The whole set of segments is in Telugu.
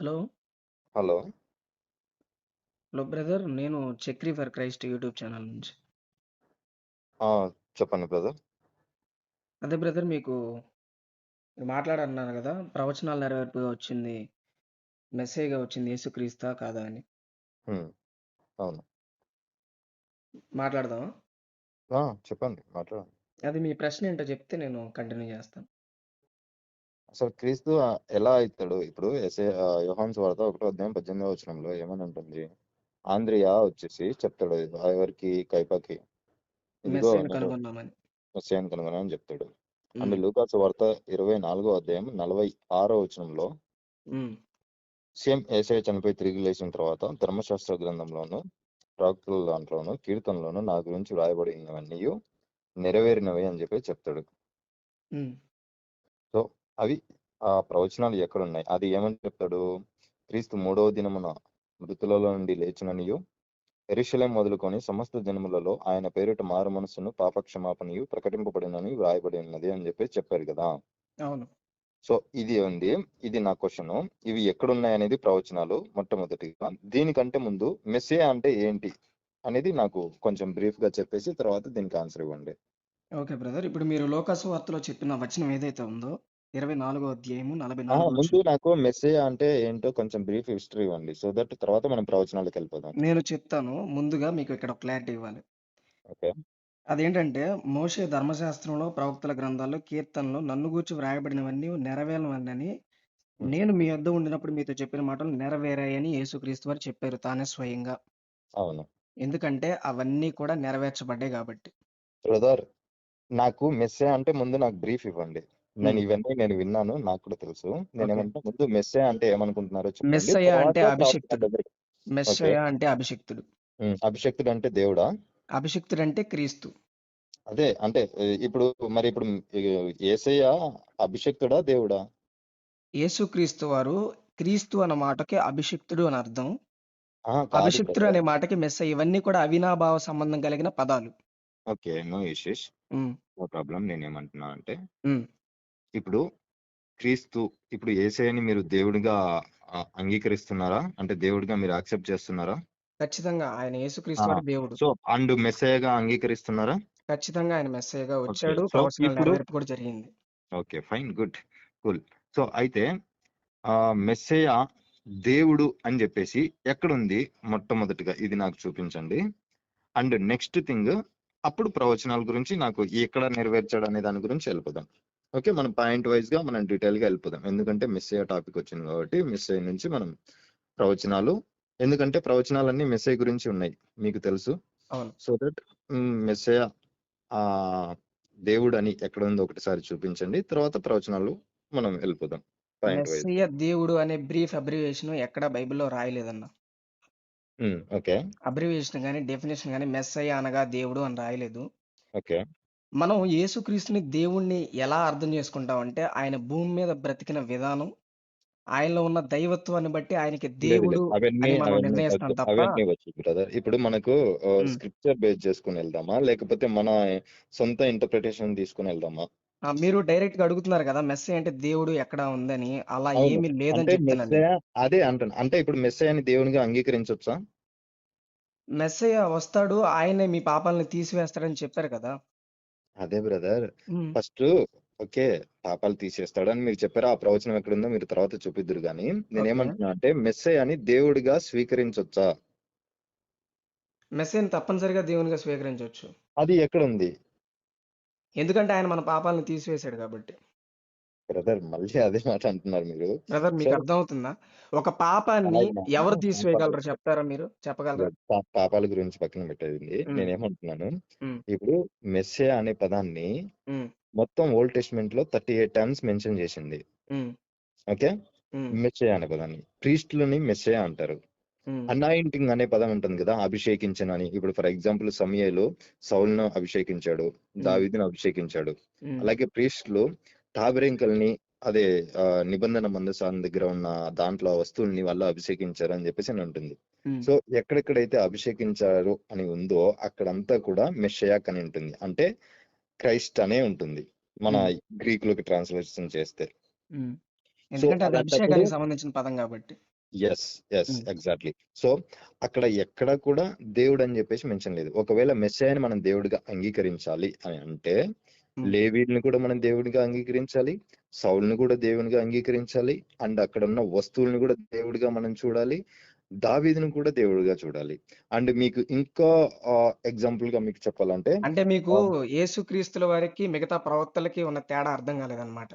హలో. హలో. Hello brother. నేను Chakri for Christ YouTube channel నుంచి. ఆ! చెప్పండి బ్రదర్. అదే బ్రదర్, మీకు మాట్లాడన్నాను కదా, ప్రవచనాలు నెరవేర్పుగా వచ్చింది, మెస్సేజ్గా వచ్చింది యేసుక్రీస్తా కాదా అని హ్మ్. అవును. మాట్లాడదామా? ఆ! చెప్పండి. మాట్లాడండి. అది మీ ప్రశ్న ఏంటో చెప్తే నేను కంటిన్యూ చేస్తాను. అసలు క్రీస్తు ఎలా అయితాడు? ఇప్పుడు యోహాను సువార్త 1:18 ఏమని ఉంటుంది? ఆంద్రియా వచ్చేసి చెప్తాడు ఎవరికి? కయపకి. ఇదిగో మెస్సేజ్ని నేను కనుగొన్నామని. మెస్సీయని కనుగొన్నానని చెప్తాడు. అండ్ ఉమ్, లూకా సువార్త 24:46 ఉమ్, సేమ్ యేసయ్య చనిపోయి తిరిగి లేచిన తర్వాత ధర్మశాస్త్ర గ్రంథంలోను, ప్రవక్తల దాంట్లోను, కీర్తనలోను నా గురించి వ్రాయబడినవన్నీయు నెరవేరినవి అని చెప్పి చెప్తాడు. ఉమ్, సో అవి ఆ ప్రవచనాలు ఎక్కడున్నాయి? అది ఏమని చెప్తాడు? క్రీస్తు 3వ దినమున మృతులలో నుండి లేచిననియు, యెరూషలేము మొదలుకొని సమస్త జనములలో ఆయన పేరిట మారు మనస్సును పాపక్షమాపణయు ప్రకటింపబడినని వ్రాయబడి ఉన్నది అని చెప్పి చెప్పారు కదా. అవును. సో ఇది ఉంది. ఇది నా క్వశ్చన్. ఇవి ఎక్కడున్నాయి అనేది ప్రవచనాలు మొట్టమొదటిగా. దీనికంటే ముందు మెస్సియా అంటే ఏంటి అనేది నాకు కొంచెం బ్రీఫ్ గా చెప్పేసి తర్వాత దీనికి ఆన్సర్ ఇవ్వండి. ఓకే బ్రదర్, ఇప్పుడు మీరు లోకాసు వార్తలో చెప్పిన వచనం ఏదైతే ఉందో 24వ అధ్యాయము 44వ ముందు వచనం, నాకు మెస్సియా అంటే ఏంటో కొంచెం బ్రీఫ్ హిస్టరీ ఇవ్వండి. సో దట్ తర్వాత మనం ప్రవచనాలకు వెళ్ళిపోదాం. నేను చెప్తాను. ముందుగా మీకు ఇక్కడ క్లారిటీ ఇవ్వాలి. ఓకే. అదేంటంటే, మోషే ధర్మశాస్త్రంలో, ప్రవక్తల గ్రంథాల్లో, కీర్తనలో నన్ను గూర్చి వ్రాయబడినవన్నీ నెరవేరవలెనని ఉమ్, నేను మీ యొద్ద ఉండినప్పుడు మీతో చెప్పిన మాటలు నెరవేరాయని యేసుక్రీస్తు వారు చెప్పారు తానే స్వయంగా. అవును ఎందుకంటే అవన్నీ కూడా నెరవేర్చబడ్డాయి కాబట్టి. బ్రదర్. నాకు మెస్సియా అంటే ముందు నాకు బ్రీఫ్ ఇవ్వండి. నేను హ్మ్. ఇవన్నీ నేను విన్నాను, నాకు కూడా తెలుసు. ఓకే. నేనేమంటున్నా, ముందు మెస్సియా అంటే ఏమనుకుంటున్నారో చెప్పండి, మెస్సయ్య తర్వాత అంటే ప్రవచనాల అభిషిక్తుడు. దగ్గరికి. ఓకే. మెస్సయ్య అంటే అభిషిక్తుడు. అభిషక్తుడు అంటే దేవుడా? అభిషిక్తుడంటే క్రీస్తు. అదే అంటే ఇప్పుడు మరి ఇప్పుడు యేసయ్య అభిషక్తుడా దేవుడా? యేసుక్రీస్తు వారు క్రీస్తు అన్న మాటకి అభిషిక్తుడు అని అర్థం. కాదు అభిషిక్తుడు బ్రదర్. అనే మాటకి మెస్సయ్య. ఇవన్నీ కూడా అవినాభావ సంబంధం కలిగిన పదాలు. Okay, no issues, hmm. No problem. నేనేమంటున్నా అంటే హ్మ్. ఇప్పుడు క్రీస్తు, ఇప్పుడు యేసయ్యని మీరు దేవుడిగా అంగీకరిస్తున్నారా? అంటే దేవుడిగా మీరు యాక్సెప్ట్ చేస్తున్నారా? ఖచ్చితంగా ఆయన ఆ! యేసుక్రీస్తు వారు దేవుడు. సో అండ్ మెస్సయ్యగా అంగీకరిస్తున్నారా? ఖచ్చితంగా ఆయన మెస్సయ్యగా ఓకే. వచ్చాడు. సో ప్రవచనాల ఇప్పుడు నెరవేర్పు కూడా జరిగింది. Okay, fine, good, cool. So అయితే మెస్సయ్య దేవుడు అని చెప్పేసి ఎక్కడుంది? మొట్టమొదటిగా ఇది నాకు చూపించండి. అండ్ నెక్స్ట్ థింగ్, అప్పుడు ప్రవచనాల గురించి నాకు ఎక్కడ నెరవేర్చాడు అనే దాని గురించి వెళ్ళిపోదాం. ఓకే, మనం పాయింట్ వైజ్ గా మనం డీటెయిల్ గా వెళ్ళిపోదాం. ఎందుకంటే మెస్సయ్య టాపిక్ వచ్చింది కాబట్టి మెస్సయ్య నుంచి మనం ప్రవచనాలు, ఎందుకంటే ప్రవచనాలన్నీ మెస్సయ్య గురించి ఉన్నాయి, మీకు తెలుసు. అవును. సో దట్ మెస్సయ్య ఆ దేవుడు అని ఎక్కడ ఉందో ఒకటిసారి చూపించండి, తర్వాత ప్రవచనాలు మనం వెళ్ళిపోదాం పాయింట్ వైజ్. మెస్సయ్య దేవుడు అనే బ్రీఫ్ అబ్రివియేషన్ ఎక్కడా బైబిల్‌లో రాయలేదన్న. ఓకే. అబ్రివియేషన్ గాని, డెఫినిషన్ గాని మెస్సయ్య అనగా దేవుడు అని రాయలేదు. ఓకే. మనం యేసుక్రీస్తుని దేవుడిని ఎలా అర్థం చేసుకుంటామంటే, ఆయన భూమి మీద బ్రతికిన విధానం, ఆయనలో ఉన్న దైవత్వాన్ని బట్టి ఆయనకి లేదు లేదు, దేవుడు అవన్నీ అని మనం అవన్నీ నిర్ణయిస్తాం వద్దు, తప్ప. అవన్నీ వచ్చు బ్రదర్. ఇప్పుడు మనకు హ్మ్. స్క్రిప్చర్ బేస్ చేసుకుని వెళ్దామా, లేకపోతే మన సొంత ఇంటర్ప్రిటేషన్ తీసుకుని వెళ్దామా? మీరు డైరెక్ట్‌గా అడుగుతున్నారు కదా! మెస్సయ్య అంటే దేవుడు ఎక్కడ ఉందని. అలా అవును, ఏమీ అంటే లేదని చెప్తున్నా నేను. మెస్సయ్య, అదే అంటున్నా, అంటే ఇప్పుడు మెస్సయ్యని దేవునిగా అంగీకరించొచ్చా? మెస్సయ్య వస్తాడు, ఆయనే మీ పాపాలను తీసివేస్తాడని చెప్పారు కదా! అదే బ్రదర్. హ్మ్. ఫస్ట్ ఓకే, పాపాలు తీసేస్తాడని మీరు చెప్పారు. ఆ ప్రవచనం ఎక్కడుందో మీరు తర్వాత చూపిద్దురు కానీ, ఓకే. నేనేమంటున్నా అంటే మెస్సయ్యని దేవుడిగా స్వీకరించొచ్చా? మెస్సయ్యని తప్పనిసరిగా దేవునిగా స్వీకరించొచ్చు. అది ఎక్కడుంది? ఎందుకంటే ఆయన మన పాపాలను తీసివేశాడు కాబట్టి. బ్రదర్, మళ్ళీ అదే మాట అంటున్నారు మీరు. బ్రదర్, సో మీకు అర్థమవుతుందా? ఒక పాపాన్ని ఆగమా, ఎవరు పాపాలు, తీసివేయగలరో చెప్తారా మీరు? చెప్పగలరా? పాపాల గురించి పక్కన పెట్టేది హ్మ్. నేనేమంటున్నాను, హ్మ్. ఇప్పుడు మెస్సియా అనే పదాన్ని హ్మ్. మొత్తం ఓల్డ్ టెస్ట్మెంట్ లో 38 టైమ్స్ మెన్షన్ చేసింది. హ్మ్. ఓకే. హ్మ్. మెస్సియా అనే పదాన్ని ప్రీస్టులని మెస్సియా అంటారు. హ్మ్. అనాయింటింగ్ అనే పదం ఉంటుంది కదా, అభిషేకించనని. ఇప్పుడు ఫర్ ఎగ్జాంపుల్ సమూయేలు సౌలును అభిషేకించాడు, హ్మ్. దావీదును అభిషేకించాడు. హ్మ్. అలాగే ప్రీస్టులు తాబెరేంకల్ని, అదే నిబంధన మందసాల దగ్గర ఉన్న దాంట్లో ఆ వస్తువుల్ని వాళ్ళు అభిషేకించారు అని చెప్పేసి అని ఉంటుంది. హ్మ్. సో ఎక్కడెక్కడైతే అభిషేకించారు అని ఉందో అక్కడంతా కూడా మెషయాక్ అని ఉంటుంది, అంటే క్రైస్ట్ అనే ఉంటుంది మన హ్మ్. గ్రీక్ లోకి ట్రాన్స్లేషన్ చేస్తే. హ్మ్. సో ఎందుకంటే అది అలాంటప్పుడు అభిషేకానికి సంబంధించిన పదం గాబట్టి. ఎస్ ఎస్ ఉమ్, ఎగ్జాక్ట్లీ. సో అక్కడ ఎక్కడ కూడా దేవుడు అని చెప్పేసి మెన్షన్ లేదు. ఒకవేళ మెస్సయాని మనం దేవుడిగా అంగీకరించాలి అని అంటే ఉమ్. లేవీని కూడా మనం దేవుడిగా అంగీకరించాలి, సౌలుని కూడా దేవునిగా అంగీకరించాలి, అండ్ అక్కడ ఉన్న వస్తువులను కూడా దేవుడిగా మనం చూడాలి, దావీదుని కూడా దేవుడిగా చూడాలి. అండ్ మీకు ఇంకా ఎగ్జాంపుల్ గా మీకు చెప్పాలంటే అంటే మీకు ఆ, యేసుక్రీస్తుల వారికి మిగతా ప్రవక్తలకి ఉన్న తేడా అర్థం కాలేదన్నమాట.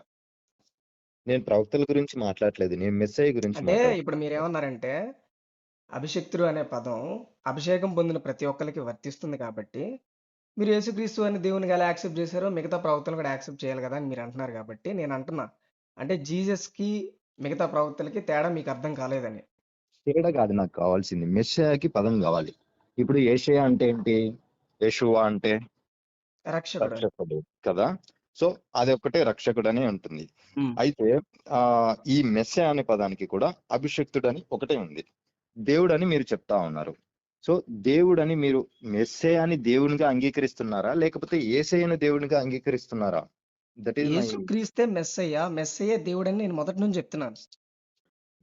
నేను ప్రవక్తల గురించి మాట్లాడలేదు, నేను మెస్సయ్య గురించి అంటే ఇప్పుడు మాట్లాడుతున్నాను. మీరేమన్నారంటే అభిషిక్తుడు అనే పదం అభిషేకం పొందిన ప్రతి ఒక్కరికి వర్తిస్తుంది కాబట్టి మీరు యేసుక్రీస్తు అని దేవునికి ఎలా యాక్సెప్ట్ చేశారో మిగతా ప్రవక్తలు కూడా యాక్సెప్ట్ చేయాలి కదా అని మీరు అంటున్నారు కాబట్టి నేను అంటున్నా అంటే జీసస్ కి మిగతా ప్రవక్తలకి తేడా మీకు అర్థం కాలేదని. తేడా కాదు నాకు కావాల్సింది, మెస్సయాకి పదం కావాలి. ఇప్పుడు యేషయా అంటే ఏంటి? యెషువా అంటే రక్షకుడు అని. రక్షకుడు కదా. సో అది ఒక్కటే రక్షకుడు అని ఉంటుంది. ఉమ్. అయితే ఆ ఈ మెస్సే అనే పదానికి కూడా అభిషక్తుడు అని ఒకటే ఉంది. దేవుడు అని మీరు చెప్తా ఉన్నారు. సో దేవుడు అని మీరు మెస్సే అని దేవునిగా అంగీకరిస్తున్నారా, లేకపోతే యేసయ్యను దేవునిగా అంగీకరిస్తున్నారా? That is my. యేసుక్రీస్తే మెస్సయ్య, మెస్సయ్యే దేవుడని నేను మొదటి నుంచి చెప్తున్నాను.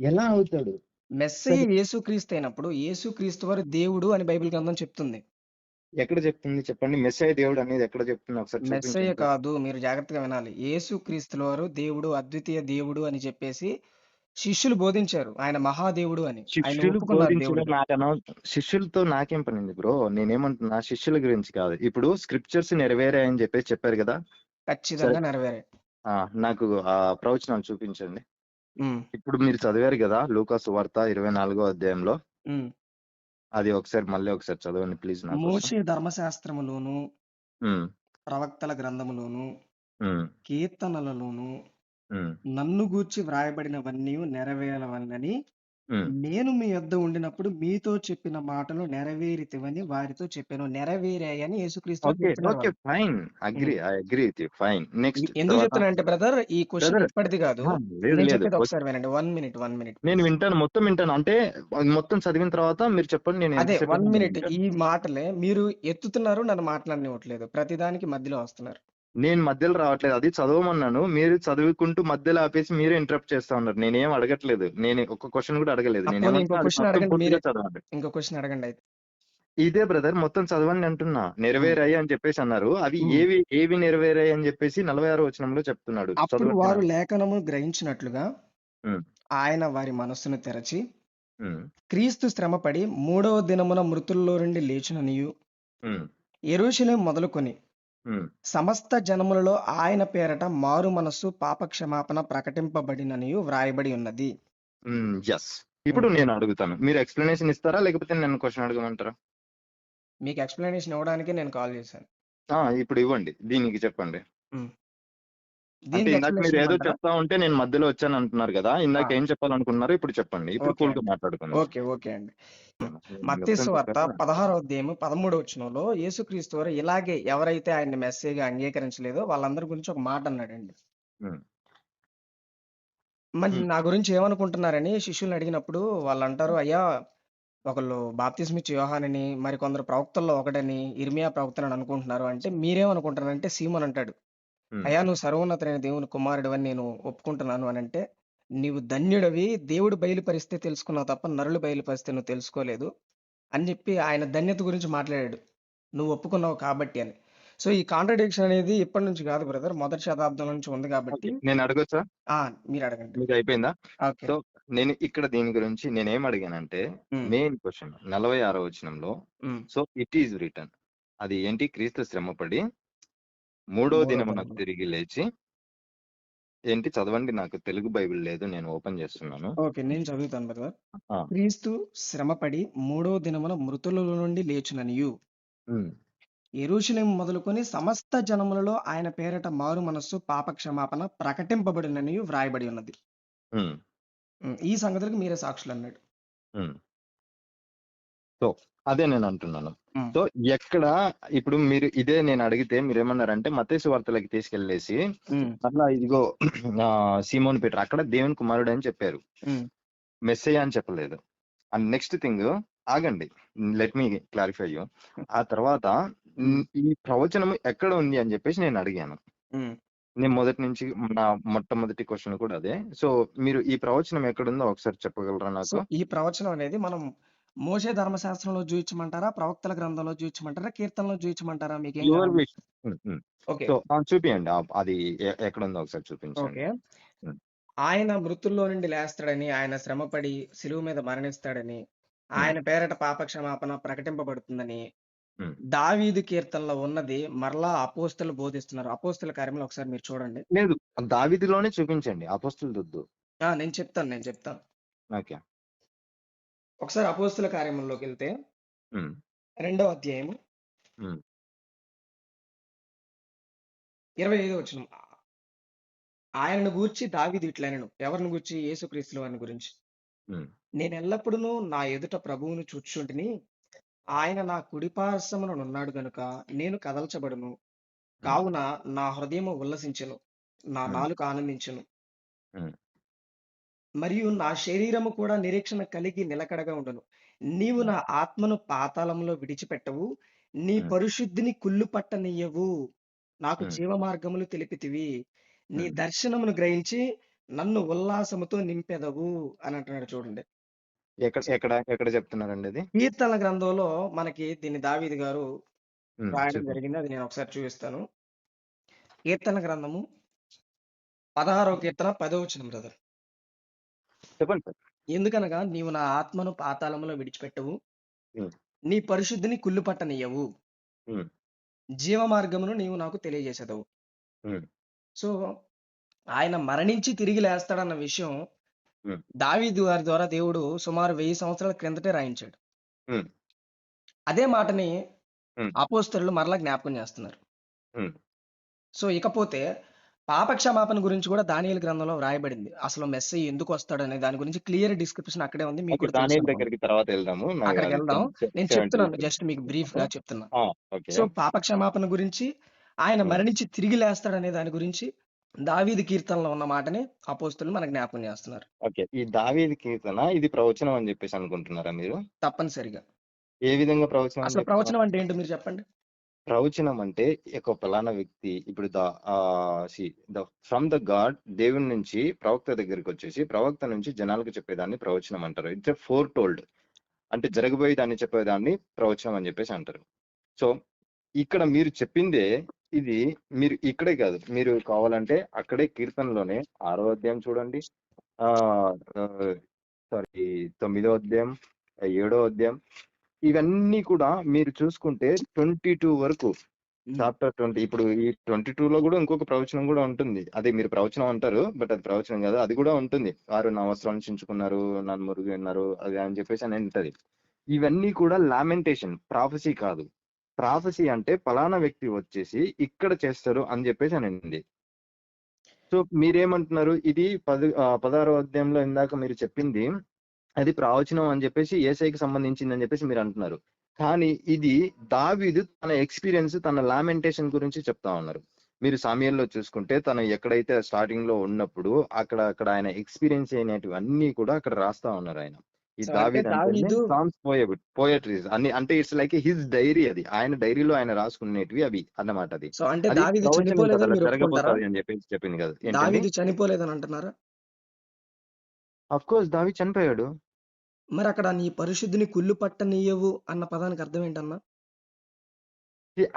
ఎలా అవుతాడు? మెస్సయ్య సరే, యేసుక్రీస్తు అయినప్పుడు యేసుక్రీస్తు వారు దేవుడు అని బైబిల్ గ్రంథం చెప్తుంది. ఎక్కడ చెప్తుంది చెప్పండి? మెస్సయ్య దేవుడు అనేది ఎక్కడ చెప్తుంది? ఒకసారి మెస్సయ్య చూపించండి. కాదు, మీరు జాగ్రత్తగా వినాలి. యేసుక్రీస్తుల వారు దేవుడు, అద్వితీయ దేవుడు అని చెప్పేసి శిష్యులు బోధించారు. ఆయన మహాదేవుడు అని. ఆయన శిష్యులు ఒప్పుకున్నారు బోధించడం దేవుడిగా. నాకన్నా, శిష్యులతో నాకేం పని ఉంది బ్రో? నేనేమంటున్నా శిష్యుల గురించి కాదు. ఇప్పుడు స్క్రిప్చర్స్ నెరవేరాయని చెప్పేసి చెప్పారు కదా. సరే, ఖచ్చితంగా నెరవేరాయి. ఆ నాకు ఆ ప్రవచనాలు చూపించండి. హ్మ్. ఇప్పుడు మీరు చదివారు కదా లూకా సువార్త 24వ అధ్యాయంలో, హ్మ్. అది ఒకసారి మళ్ళీ ఒకసారి చదవండి ప్లీజ్ నా కోసం. మోషే ధర్మశాస్త్రములోను, ఉమ్, ప్రవక్తల గ్రంథములోను, ఉమ్, కీర్తనలలోను ఉమ్, నన్ను గూర్చి వ్రాయబడినవన్నీ నెరవేరవలనని ఉమ్. నేను మీ యొద్ద ఉండినప్పుడు మీతో చెప్పిన మాటలు నెరవేరితివని వారితో చెప్పాను. నెరవేరాయని యేసుక్రీస్తు వారు ఓకే చెప్తున్నారు ఓకే వాళ్ళు. ఫైన్, హ్మ్. I agree with you, fine. Next ఎందుకు తర్వాత చెప్తున్నానంటే బ్రదర్ ఈ క్వెషన్ బ్రదర్, ఇప్పటిది కాదు. లేదు నేను లేదు చెప్పేది ఒకసారి వినండి. 1 మినిట్, 1 మినిట్ నేను ప్లీజ్. వింటాను, మొత్తం వింటాను. అంటే అది మొత్తం చదివిన తర్వాత మీరు చెప్పండి, నేను అదే ఎంతసేపు 1 అయినా నేను మినిట్. వింటాను. ఈ మాటలే మీరు ఎత్తుతున్నారు, నన్ను మాట్లాడనివ్వట్లేదు. ప్రతిదానికి మధ్యలో వస్తున్నారు. నేను మధ్యలో రావట్లేదు, అది చదవమన్నాను, మీరు చదువుకుంటూ మధ్యలో ఆపేసి మీరే ఇంటరప్ట్ చేస్తా ఉన్నారు. నేనేం అడగట్లేదు, నేను ఒక క్వశ్చన్ కూడా అడగలేదు. పోనీ ఇంకో నేనేమంటున్నా అది క్వెషన్ మొత్తం అడగండి పూర్తిగా మీరే. చదవండి. ఇంకో క్వెషన్ అడగండి అయితే. ఇదే బ్రదర్ మొత్తం చదవండి అంటున్నా. హ్మ్. నెరవేరాయి అని చెప్పేసి అన్నారు, అవి హ్మ్. ఏవి నెరవేరాయి అని చెప్పేసి 46వ వచనంలో చెప్తున్నాడు. అప్పుడు చదవండి వారు నాకు. లేఖనము గ్రహించినట్లుగా ఉమ్, ఆయన వారి మనస్సును తెరచి ఉమ్, క్రీస్తు శ్రమపడి మూడవ దినమున మృతుల్లో నుండి లేచుననియు ఉమ్, యెరూషలేము మొదలుకొని ఉమ్, సమస్త జనములలో ఆయన పేరట మారు మనస్సు పాపక్షమాపణ ప్రకటింపబడిననియు వ్రాయబడి ఉన్నది. ఎస్. ఇప్పుడు ఓకే. నేను అడుగుతాను, మీరు ఎక్స్ప్లెనేషన్ ఇస్తారా లేకపోతే నన్ను క్వశ్చన్ అడగమంటారా? మీకు ఎక్స్ప్లెనేషన్ ఇవ్వడానికే నేను కాల్ చేశాను. ఇప్పుడు ఇవ్వండి, దీనికి చెప్పండి. హ్మ్. అంటే దీనికి ఇందాక మీరు ఎక్స్ప్లెనేషన్ ఏదో ఇవ్వమంటారా? చెప్తా ఉంటే నేను మధ్యలో వచ్చాను అంటున్నారు కదా, ఆ! ఇందాక ఏం చెప్పాలనుకున్నారో ఇప్పుడు చెప్పండి, ఇప్పుడు ఓకే కూల్ గా అండి. మాట్లాడుకుందాం. ఓకే అండి. నేను మత్తయి చెప్తాను సువార్త చెప్పారా? 16వ అధ్యాయము 13వ వచనంలో యేసుక్రీస్తు వారు ఇలాగే ఎవరైతే ఆయన్ని మెస్సీగా అంగీకరించలేదో వాళ్ళందరి గురించి ఒక మాట అన్నాడండి. ఉమ్, మరి ఉమ్, నా గురించి ఏమనుకుంటున్నారని శిష్యుల్ని అడిగినప్పుడు వాళ్ళంటారు, అయ్యా ఒకళ్ళు బాప్తిస్మిచ్చే యోహానని, మరి కొందరు ప్రవక్తల్లో ఒకడని, ఇర్మియా ప్రవక్తనని అనుకుంటున్నారు. అంటే మీరేమనుకుంటున్నారంటే సీమోన్ అంటాడు, ఉమ్. అయ్యా నువ్వు సర్వోన్నతుడైన దేవుని కుమారుడివని నేను ఒప్పుకుంటున్నాను అనంటే, నీవు ధన్యుడివి, దేవుడు బయలుపరిస్తే తెలుసుకున్నావు తప్ప నరులు బయలుపరిస్తే నువ్వు తెలుసుకోలేదు అని చెప్పి ఆయన ధన్యత గురించి మాట్లాడాడు. నువ్వు ఒప్పుకున్నావు కాబట్టి అని. సో ఈ కాంట్రడిక్షన్ అనేది ఇప్పటి నుంచి కాదు బ్రదర్. మొదటి శతాబ్దం నుంచి ఉంది కాబట్టి ఓకే, నేను అడగొచ్చా? ఆ! మీరు అడగండి. మీకు అయిపోయిందా? ఓకే. సో నేను ఇక్కడ దీని గురించి నేనేం అడిగానంటే, హ్మ్. మెయిన్ క్వశ్చన్ 46వ వచనంలో, హ్మ్. సో ఇట్ ఈజ్ రిటర్న్, అది ఏంటి? క్రీస్తు శ్రమపడి మూడో మూడో దినమున దినమున. తిరిగి లేచి, ఏంటి చదవండి, నాకు తెలుగు బైబిల్ లేదు, నేను ఓపెన్ చేస్తున్నాను. ఓకే. నేను చదువుతాను బ్రదర్. ఆ, క్రీస్తు శ్రమపడి మూడో దినమున మృతులలో నుండి లేచుననియు ఉమ్, యెరూషలేము మొదలుకొని సమస్త జనములలో ఆయన పేరట మారు మనస్సు పాప క్షమాపణ ప్రకటింపబడిననియు వ్రాయబడి ఉన్నది. ఉమ్, ఈ సంగతులకు మీరే సాక్షులన్నాడు. ఉమ్. సో అదే నేను అంటున్నాను. హ్మ్. సో ఎక్కడ ఇప్పుడు మీరు ఇదే నేను అడిగితే మీరు ఏమన్నారంటే మత్తయి సువార్తలకి తీసుకెళ్లేసి హ్మ్. అట్లా ఇదిగో సీమోన్ పీటర్ అక్కడ దేవుని కుమారుడు అని చెప్పారు, హ్మ్. మెస్సయ్య అని చెప్పలేదు. అండ్ నెక్స్ట్ థింగ్, ఆగండి, లెట్ మీ క్లారిఫై యూ. ఆ తర్వాత హ్మ్. ఈ ప్రవచనం ఎక్కడ ఉంది అని చెప్పేసి నేను అడిగాను. హ్మ్. నేను మొదటి నుంచి నా మొట్టమొదటి క్వశ్చన్ కూడా అదే. సో మీరు ఈ ప్రవచనం ఎక్కడుందో ఒకసారి చెప్పగలరా సో నాకు? ఈ ప్రవచనం అనేది మనం మోషే ధర్మశాస్త్రంలో చూయించమంటారా? ప్రవక్తల గ్రంథంలో చూయించమంటారా? కీర్తనలో చూయించమంటారా? మీకేం యువర్ కావాలి? విష్. ఓకే. సో చూపియండి. అది ఎక్కడుందో ఒకసారి చూపించండి. ఓకే. ఉమ్, ఆయన మృతుల్లో నుండి లేస్తాడని, ఆయన శ్రమపడి శిలువ మీద మరణిస్తాడని, ఉమ్, ఆయన పేరట పాప క్షమాపణ ప్రకటింపబడుతుందని, ఉమ్. దావీదు కీర్తనలో ఉన్నది మరలా అపోస్తలులు బోధిస్తున్నారు. అపోస్తల కార్యములు ఒకసారి మీరు చూడండి. లేదు, దావీదులోనే చూపించండి, అపోస్తులది వద్దు. నేను చెప్తాను. ఓకే. ఒకసారి అపోస్తల కార్యముల్లోకెళ్తే ఉమ్, 2వ అధ్యాయము ఉమ్, 25వ వచనం. ఆయనను గూర్చి దావీదు ఇట్లనెను. ఎవరిని గూర్చి? యేసుక్రీస్తు వారిని గురించి. ఉమ్, నేనెల్లప్పుడూ నా ఎదుట ప్రభువును చూచుచుంటిని. ఆయన నా కుడి పార్శ్వముననున్నాడు గనుక నేను కదల్చబడును. ఉమ్, కావున నా హృదయము ఉల్లసించెను. నా ఉమ్, నాలుక ఆనందించెను. ఉమ్, మరియు నా శరీరము కూడా నిరీక్షణ కలిగి నిలకడగా ఉండును. నీవు నా ఆత్మను పాతాళంలో విడిచిపెట్టవు. నీ ఉమ్, పరిశుద్ధిని కుళ్ళు పట్టనియ్యవు. నాకు ఉమ్, జీవ మార్గములు తెలిపితివి. నీ ఉమ్. దర్శనమును గ్రహించి నన్ను ఉల్లాసముతో నింపెదవు అని అంటున్నాడు చూడండి. ఎక్కడ ఎక్కడ ఎక్కడ చెప్తున్నారండి అది? కీర్తనల గ్రంథంలో మనకి దీన్ని దావీదు గారు రాయడం చూపి. జరిగింది. అది నేను ఒకసారి చూపిస్తాను. కీర్తన గ్రంథము 16వ కీర్తన 10వ వచనం బ్రదర్. చెప్పండి సార్. ఎందుకనగా నీవు నా ఆత్మను పాతాళములో విడిచిపెట్టవు. ఉమ్, నీ పరిశుద్ధిని కుళ్ళు పట్టనియ్యవు. ఉమ్, జీవ మార్గమును నీవు నాకు తెలియజేసేదవు. ఉమ్, సో ఆయన మరణించి తిరిగి లేస్తాడన్న విషయం ఉమ్, దావీదు గారి ద్వారా దేవుడు సుమారు 1000 సంవత్సరాల క్రిందటే రాయించాడు. ఉమ్, అదే మాటని ఉమ్, అపోస్తలులు మరలా జ్ఞాపకం చేస్తున్నారు. ఉమ్. సో ఇకపోతే పాప క్షమాపణ గురించి కూడా దానియేలు గ్రంథంలో వ్రాయబడింది. అసలు మెస్సయ్య ఎందుకు వస్తాడనే దాని గురించి క్లియర్ డిస్క్రిప్షన్ అక్కడే ఉంది. మీకు ఓకే, కూడా తెలుసు దానియేలు అనుకుంటా. దగ్గరికి తర్వాత వెళ్దాము. నాకు అక్కడికి అది వెళ్దాం. నేను 70 చెప్తున్నాను, జస్ట్ మీకు బ్రీఫ్ గా చెప్తున్నా. ఓకే. సో పాప క్షమాపణ గురించి, ఆయన ఉమ్, మరణించి తిరిగి లేస్తాడనే దాని గురించి దావీదు కీర్తనలో ఉన్న మాటని అపోస్తలులు మనకు జ్ఞాపకం చేస్తున్నారు. ఓకే. ఈ దావీదు కీర్తన ఇది ప్రవచనం అని చెప్పేసి అనుకుంటున్నారా మీరు? తప్పనిసరిగా. ఏ విధంగా ప్రవచనం అని అసలు చెప్తున్నారు? ప్రవచనం అంటే ఏంటో మీరు చెప్పండి. ప్రవచనం అంటే ఒక ఫలానా వ్యక్తి ఇప్పుడు ఫ్రమ్ ద గాడ్, దేవుని నుంచి ప్రవక్త దగ్గరికి వచ్చేసి ప్రవక్త నుంచి జనాలకు చెప్పేదాన్ని ప్రవచనం అంటారు. ఇట్స్ ఫోర్ టోల్డ్, అంటే జరగబోయే దాన్ని చెప్పేదాన్ని ప్రవచనం అని చెప్పేసి అంటారు. సో ఇక్కడ మీరు చెప్పిందే ఇది. మీరు ఇక్కడే కాదు, మీరు కావాలంటే అక్కడే కీర్తనలోనే 6వ అధ్యాయం చూడండి, ఆ సారీ 9వ అధ్యాయం, 7వ అధ్యాయం, ఇవన్నీ కూడా మీరు చూసుకుంటే 22 వరకు, చాప్టర్ 20. ఇప్పుడు ఈ 22 లో కూడా ఇంకొక ప్రవచనం కూడా ఉంటుంది. అదే మీరు ప్రవచనం అంటారు, బట్ అది ప్రవచనం కాదు, అది కూడా ఉంటుంది. వారు నా వస్త్రాలను చించుకున్నారు, నన్ను మురుగన్నారు, అది అని చెప్పేసి అని ఉంటది. ఇవన్నీ కూడా లామెంటేషన్, ప్రాఫెసీ కాదు. ప్రాఫెసీ అంటే ఫలానా వ్యక్తి వచ్చేసి ఇక్కడ చేస్తారు అని చెప్పేసి అని ఉంది. సో మీరేమంటున్నారు? ఇది 16వ అధ్యాయంలో ఇందాక మీరు చెప్పింది అది ప్రవచనం అని చెప్పేసి యేసయ్యకి సంబంధించింది అని చెప్పేసి మీరు అంటున్నారు. కానీ ఇది దావీదు తన ఎక్స్పీరియన్స్, తన లామెంటేషన్ గురించి చెప్తా ఉన్నారు. మీరు సామ్యుయేల్లో చూసుకుంటే తను ఎక్కడైతే స్టార్టింగ్ లో ఉన్నప్పుడు అక్కడ ఆయన ఎక్స్పీరియన్స్ అయినటివి అన్ని కూడా అక్కడ రాస్తా ఉన్నారు ఆయన. ఈ సో అంటే దావీదు అంటే దావీదు సాంగ్స్, పోయట్రీస్ అన్ని, అంటే ఇట్స్ లైక్ హిజ్ డైరీ. అది ఆయన డైరీలో ఆయన రాసుకునేటివి అవి అన్నమాట. అది అంటే అది దావీదు ప్రవచనం కదా, చనిపోలేదని అలా మీరు ఒప్పుకుంటారా? జరగబోతుంది అని చెప్పేసి చెప్పింది కదా. ఏంటండి? దావీదు చనిపోలేదని అంటున్నారా? అఫ్ కోర్స్ దావీదు చనిపోయాడు. మరి అక్కడ నీ పరిశుద్ధిని కుళ్ళు పట్టనీయవు అన్న పదానికి అర్థం ఏంటన్నా?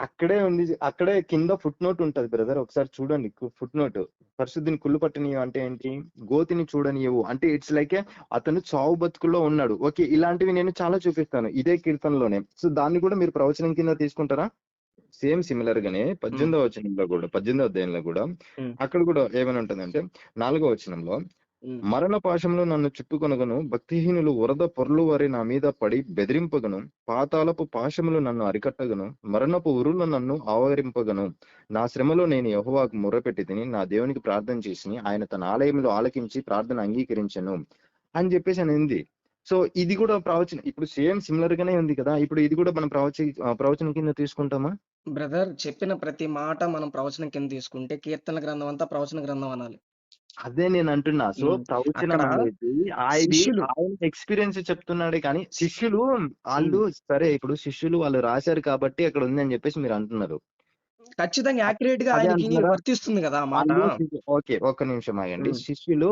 అక్కడే ఉంది, అక్కడే కింద ఫుట్ నోట్ ఉంటది బ్రదర్, ఒకసారి చూడండి. ఫుట్ నోట్, పరిశుద్ధిని కుళ్ళు పట్టనీయవు అంటే ఏంటి? గోతిని చూడనియవు అంటే ఇట్స్ లైక్ అతను చావు బతుకుల్లో ఉన్నాడు. ఓకే, ఇలాంటివి నేను చాలా చూపిస్తాను ఇదే కీర్తనలోనే. సో దాన్ని కూడా మీరు ప్రవచనం కింద తీసుకుంటారా? సేమ్ సిమిలర్ గానే 18వ వచనంలో కూడా, 18వ అధ్యాయంలో కూడా అక్కడ కూడా ఏమని ఉంటుందంటే 4వ వచనంలో, మరణ పాశంలో నన్ను చుట్టుకొనగను, భక్తిహీనులు వరద పొర్లు వారి నా మీద పడి బెదిరింపగను, పాతాళపు పాశములు నన్ను అరికట్టగను, మరణపు ఉరులు నన్ను ఆవరింపగను. నా శ్రమలో నేను యెహోవాకు మొర్రపెట్టి తిని నా దేవునికి ప్రార్థన చేసి ఆయన తన ఆలయంలో ఆలకించి ప్రార్థన అంగీకరించను అని చెప్పేసి అని ఉంది. సో ఇది కూడా ప్రవచనం, ఇప్పుడు సేమ్ సిమిలర్ గానే ఉంది కదా. ఇప్పుడు ఇది కూడా మనం ప్రవచనం కింద తీసుకుంటామా? బ్రదర్ చెప్పిన ప్రతి మాట మనం ప్రవచనం కింద తీసుకుంటే కీర్తన గ్రంథం అంతా ప్రవచన గ్రంథం అనాలి. అదే నేను అంటున్నా. సో ప్రవచనం అక్కడ అనేది శిష్యులు ఆయన ఎక్స్పీరియన్స్ చెప్తున్నాడే, కానీ శిష్యులు వాళ్ళు సరే, ఇప్పుడు శిష్యులు వాళ్ళు రాశారు కాబట్టి అక్కడ ఉంది అని చెప్పేసి మీరు అంటున్నారు. ఖచ్చితంగా యాక్యురేట్ గా అదే ఆయనకి అంటున్నారా? వర్తిస్తుంది కదా ఆ మాట. వాళ్ళు ఓకే, ఒక్క నిమిషం ఆగండి. ఉమ్, శిష్యులు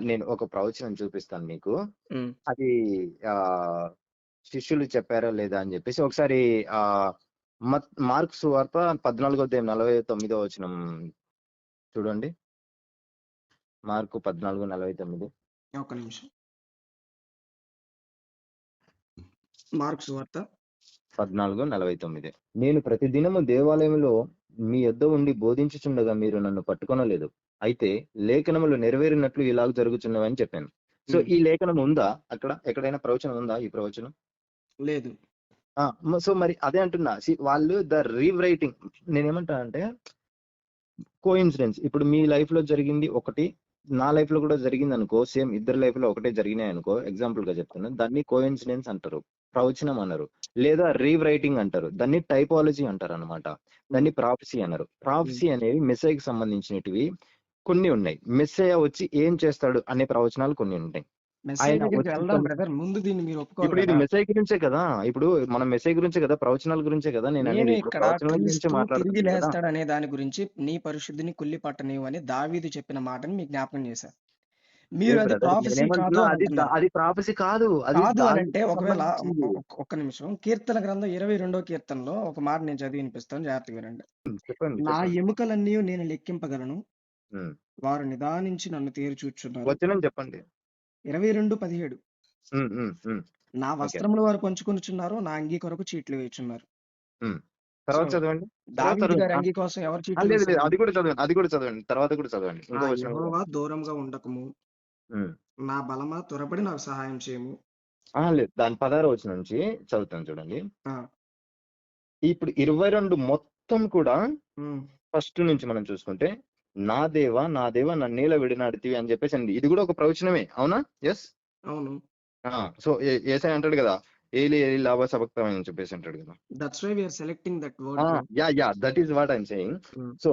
నేను ఒక ప్రవచనం చూపిస్తాను మీకు. ఉమ్. అది ఆ శిష్యులు చెప్పారా లేదా అని చెప్పేసి ఒకసారి ఆ మార్కు సువార్త 14:49 చూడండి. మార్కు 14:49. ఒక్క నిమిషం. మార్కు సువార్త 14:49. నేను ప్రతిదినము దేవాలయంలో మీ యొద్ద ఉండి బోధించుచుండగా మీరు నన్ను పట్టుకొనలేదు. అయితే లేఖనములు నెరవేరినట్లు ఇలాగ జరుగుచున్నవని చెప్పాను. సో ఉమ్, ఈ లేఖనం ఉందా అక్కడ? ఎక్కడైనా ప్రవచనం ఉందా ఈ ప్రవచనం? లేదు. సో మరి అదే అంటున్నా. వాళ్ళు రీరైటింగ్. నేనేమంటానంటే కోఇన్సిడెన్స్. ఇప్పుడు మీ లైఫ్ లో జరిగింది ఒకటి, నా లైఫ్ లో కూడా జరిగింది అనుకో, సేమ్ ఇద్దరు లైఫ్ లో ఒకటే జరిగినాయి అనుకో, ఎగ్జాంపుల్ గా చెప్తున్నా, దాన్ని కోఇన్సిడెన్స్ అంటారు, ప్రవచనం అన్నారు, లేదా రీరైటింగ్ అంటారు, దాన్ని టైపాలజీ అంటారు అనమాట, ఉమ్, దాన్ని ప్రాఫెసీ అన్నారు. ఉమ్. ప్రాఫెసీ అనేవి మెస్సయ్యకి సంబంధించినవి కొన్ని ఉన్నాయి. మెస్సయ్య వచ్చి ఏం చేస్తాడు అనే ప్రవచనాలు కొన్ని ఉంటాయి. మెసేజ్ ఆయన దగ్గరికి వచ్చి వెళ్దాం బ్రదర్, ముందు దీన్ని మీరు ఒప్పుకోవాలి ఇప్పుడు ఇది కదా. మెస్సయ్య గురించే కదా. ఇప్పుడు మనం మెస్సయ్య గురించే కదా, ప్రవచనాల గురించే కదా నేను నేను అనేది. ఇప్పుడు ఇక్కడ ప్రవచనాల గురించే క్రీస్తు తిరిగి మాట్లాడుతున్నాను కదా. లేస్తాడనే దాని గురించి నీ పరిశుద్ధిని కుళ్ళి పట్టనివ్వు అని దావీదు చెప్పిన మాటని మీకు జ్ఞాపకం చేశారు. ఏ మీరు అది బ్రదర్, ప్రాఫెసీ కాదు నేనేమంటున్నా, అని అది అంటున్నారు. అది ప్రాఫెసీ కాదు, అది కాదు అని అంటే దావీదుకి ఒకవేళ సంబంధించింది. ఒక్క నిమిషం, కీర్తన గ్రంథం 22వ కీర్తనలో ఒక మాట నేను చదివి వినిపిస్తాను, జాగ్రత్తగా వినండి. చెప్పండి నా చెప్పండి. ఎముకలన్నీ నేను లెక్కింపగలను, ఉమ్. వారు నిదానించి నన్ను తేరుచూచున్నారు. వచనం చెప్పండి. 22:17. ఉమ్, ఉమ్, ఉమ్. నా ఓకే. వస్త్రములు వారు పంచుకొనుచున్నారు, నా అంగీ కొరకు చీట్లు వేయుచున్నారు. ఉమ్. సో తర్వాత చదవండి. తర్వాత దావీదు చదవండి. గారి అంగీ కోసం ఎవరు చీట్లు లేదు లేదు, వేశారు? అది కూడా చదవండి, అది కూడా చదవండి, తర్వాత కూడా చదవండి, ఆ ఇంకో వచనం కూడా. యెహోవా దూరంగా ఉండకము, ఉమ్. నా బలమా త్వరపడి నాకు సహాయం చేయము. లేదు, దాని 16వ వచనం నుంచి చదువుతాను చూడండి. ఆ, ఇప్పుడు 22 మొత్తం కూడా ఉమ్, ఫస్ట్ నుంచి మనం చూసుకుంటే, నా దేవా నన్నేలా విడనాడితివి అని చెప్పేసి అండి. ఇది కూడా ఒక ప్రవచనమే, అవునా? ఎస్. అవును. సో యేసయ్య అంటాడు కదా, ఏలి ఏలి లావా సబక్తామని అని చెప్పేసి అంటాడు కదా. That's why we are selecting that word bro. Yeah that is what I'm saying. So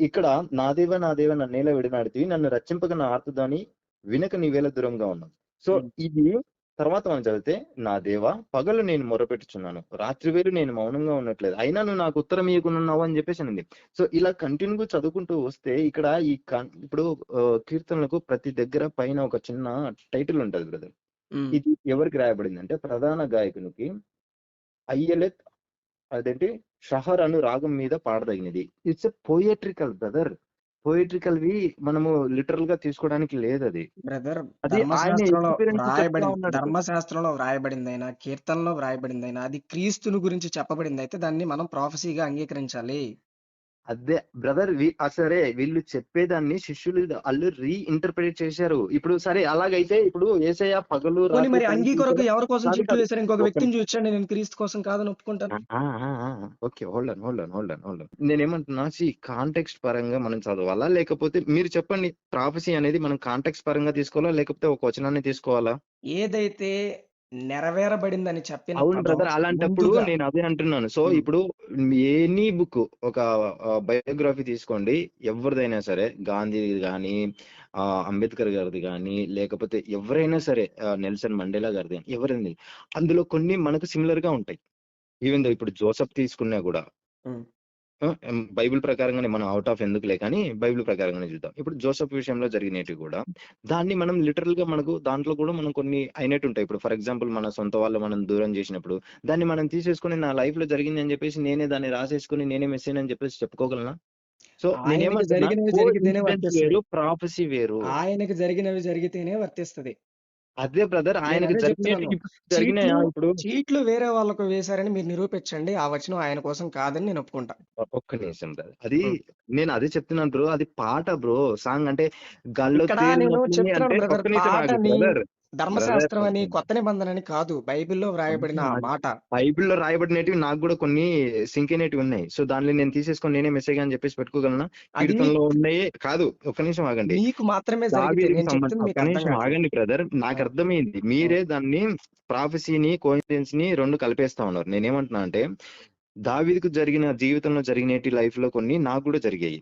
ఇక్కడ నా దేవ నన్నేలా విడనాడితివి, నన్ను రక్షింపక నా ఆర్తదాని వినక నీవేళ దూరంగా ఉన్నావు. సో ఇది తర్వాత మనం చదివితే, నా దేవా పగలు నేను మొరపెట్టుచున్నాను, రాత్రి వేళ నేను మౌనంగా ఉండట్లేదు, అయినా నువ్వు నాకు ఉత్తరం ఇవ్వకున్నావు అని చెప్పేసి అనింది. సో ఇలా కంటిన్యూగా చదువుకుంటూ వస్తే ఇక్కడ ఇప్పుడు కీర్తనలకు ప్రతి దగ్గర పైన ఒక చిన్న టైటిల్ ఉంటది బ్రదర్. ఇది ఎవరికి రాయబడింది అంటే, ప్రధాన గాయకునికి అయ్యలెత్ అదేంటి షహర్ అను రాగం మీద పాడదగినది. It's a పోయట్రికల్ brother. పోయట్రికల్ వి మనము లిటరల్ గా తీసుకోవడానికి లేదు అది. బ్రదర్, అది ఆయన ఎక్స్పీరియన్స్ చెప్తా ఉన్నాడు. ధర్మశాస్త్రంలో వ్రాయబడిందైనా, కీర్తనలో వ్రాయబడిందైనా, అది క్రీస్తుని గురించి చెప్పబడింది అయితే దాన్ని మనం ప్రాఫెసీగా అంగీకరించాలి. అదే బ్రదర్, సరే వీళ్ళు చెప్పేదాన్ని శిష్యులు వాళ్ళు రీఇంటర్ప్రిటేట్ చేశారు. ఇప్పుడు సరే అలాగైతే ఇప్పుడు యేసయ్య పగలు పోనీ రాత్రి మరి అంగీ కొరకు ఎవరి కోసం కాదు చిట్లు కాదు. వేశారు? ఇంకొక ఒక వ్యక్తిని చూపించండి, నేను క్రీస్తు కోసం కాదని ఒప్పుకుంటాను. Okay, hold on. నేనేమంటున్నా, కాంటెక్స్ట్ పరంగా మనం చదవాలా, లేకపోతే మీరు చెప్పండి, ప్రాఫెసీ అనేది మనం కాంటెక్స్ట్ పరంగా తీసుకోవాలా, లేకపోతే ఒక వచనాన్ని తీసుకోవాలా? ఏదైతే నెరవేరబడిందని చెప్పిన అవును పదం బ్రదర్, అలాంటప్పుడు ముందుగా నేను అదే అంటున్నాను. సో ఉమ్, ఇప్పుడు ఎనీ బుక్, ఒక బయోగ్రఫీ తీసుకోండి, ఎవరిదైనా సరే, గాంధీ గాని, అంబేద్కర్ గారిది కానీ, లేకపోతే ఎవరైనా సరే, నెల్సన్ మండేలా గారిది కానీ, ఎవరైనా, అందులో కొన్ని మనకు సిమిలర్ గా ఉంటాయి. ఈవెన్ దో ఇప్పుడు జోసెఫ్ తీసుకున్నా కూడా ఉమ్, బైబిల్ ప్రకారంగానే, మనం అవుట్ ఆఫ్ ఎందుకులే కానీ బైబిల్ ప్రకారంగానే చూద్దాం. ఇప్పుడు జోసెఫ్ విషయంలో జరిగినవి కూడా దాన్ని మనం లిటరల్ గా మనకు దాంట్లో కూడా మనం కొన్ని అయినట్టు ఉంటాయి. ఇప్పుడు ఫర్ ఎగ్జాంపుల్ మన సొంత వాళ్ళు మనం దూరం చేసినప్పుడు దాన్ని మనం తీసేసుకుని నా లైఫ్ లో జరిగింది అని చెప్పేసి నేనే దాన్ని రాసేసుకుని నేనే మెసేజ్ అని చెప్పేసి చెప్పుకోగలనా? సో ఆయనకి నేనేమంటున్నా, జరిగినవి కో జరిగితేనే ఇన్సిడెన్స్ వర్తిస్తుంది. వేరు, ప్రాఫెసీ వేరు. ఆయనకి జరిగినవి జరిగితేనే వర్తిస్తది. అదే బ్రదర్, నేను ఆయనకు అదే జరిగినట్టు చెప్తున్నాను. ఇప్పుడు జరిగినాయా చీట్లు ఇప్పుడు? చీట్లు వేరే వాళ్ళకు వేశారని మీరు నిరూపించండి. ఆ వచనం ఆయన కోసం కాదని నేను ఒప్పుకుంటా. ఒక్క నిమిషం బ్రదర్, అది ఉమ్. నేను అదే చెప్తున్నాను బ్రో, అది పాట బ్రో, సాంగ్ అంటే గాల్లో ఇక్కడ నేను తేలినట్టుంది చెప్తున్నాను అంటే, బ్రదర్, ఒక్క నిమిషం ఆగు పాటని బ్రదర్. బ్రదర్ ధర్మశాస్త్రం అని కొత్త నిబంధన అని కాదు, బైబిల్లో వ్రాయబడిన ఆ మాట. బైబిల్లో రాయబడినవి నాకు కూడా కొన్ని సింక్ అయినవి ఉన్నాయి. సో దానిలో నేను తీసేసుకొని నేనే మెసేజ్ అని చెప్పేసి పెట్టుకోగలనా? అది కీర్తనలో ఉన్నాయి కాదు, ఒక్క నిమిషం ఆగండి. మీకు మాత్రమే జరిగితే దావీదుకి నేను చెప్తుంది సంబంధించి మీకు ఒక్క అర్థం నిమిషం కావట్లేదు. ఆగండి బ్రదర్, ఆ, నాకు అర్థమైంది. ఆ. మీరే దాన్ని ప్రాఫెసీని కోయిన్సిడెన్స్ ని రెండు కలిపేస్తా ఉన్నారు. నేనేమంటున్నా అంటే, దావీదుకు జరిగిన జీవితంలో జరిగినటి లైఫ్ లో కొన్ని నాకు కూడా జరిగాయి,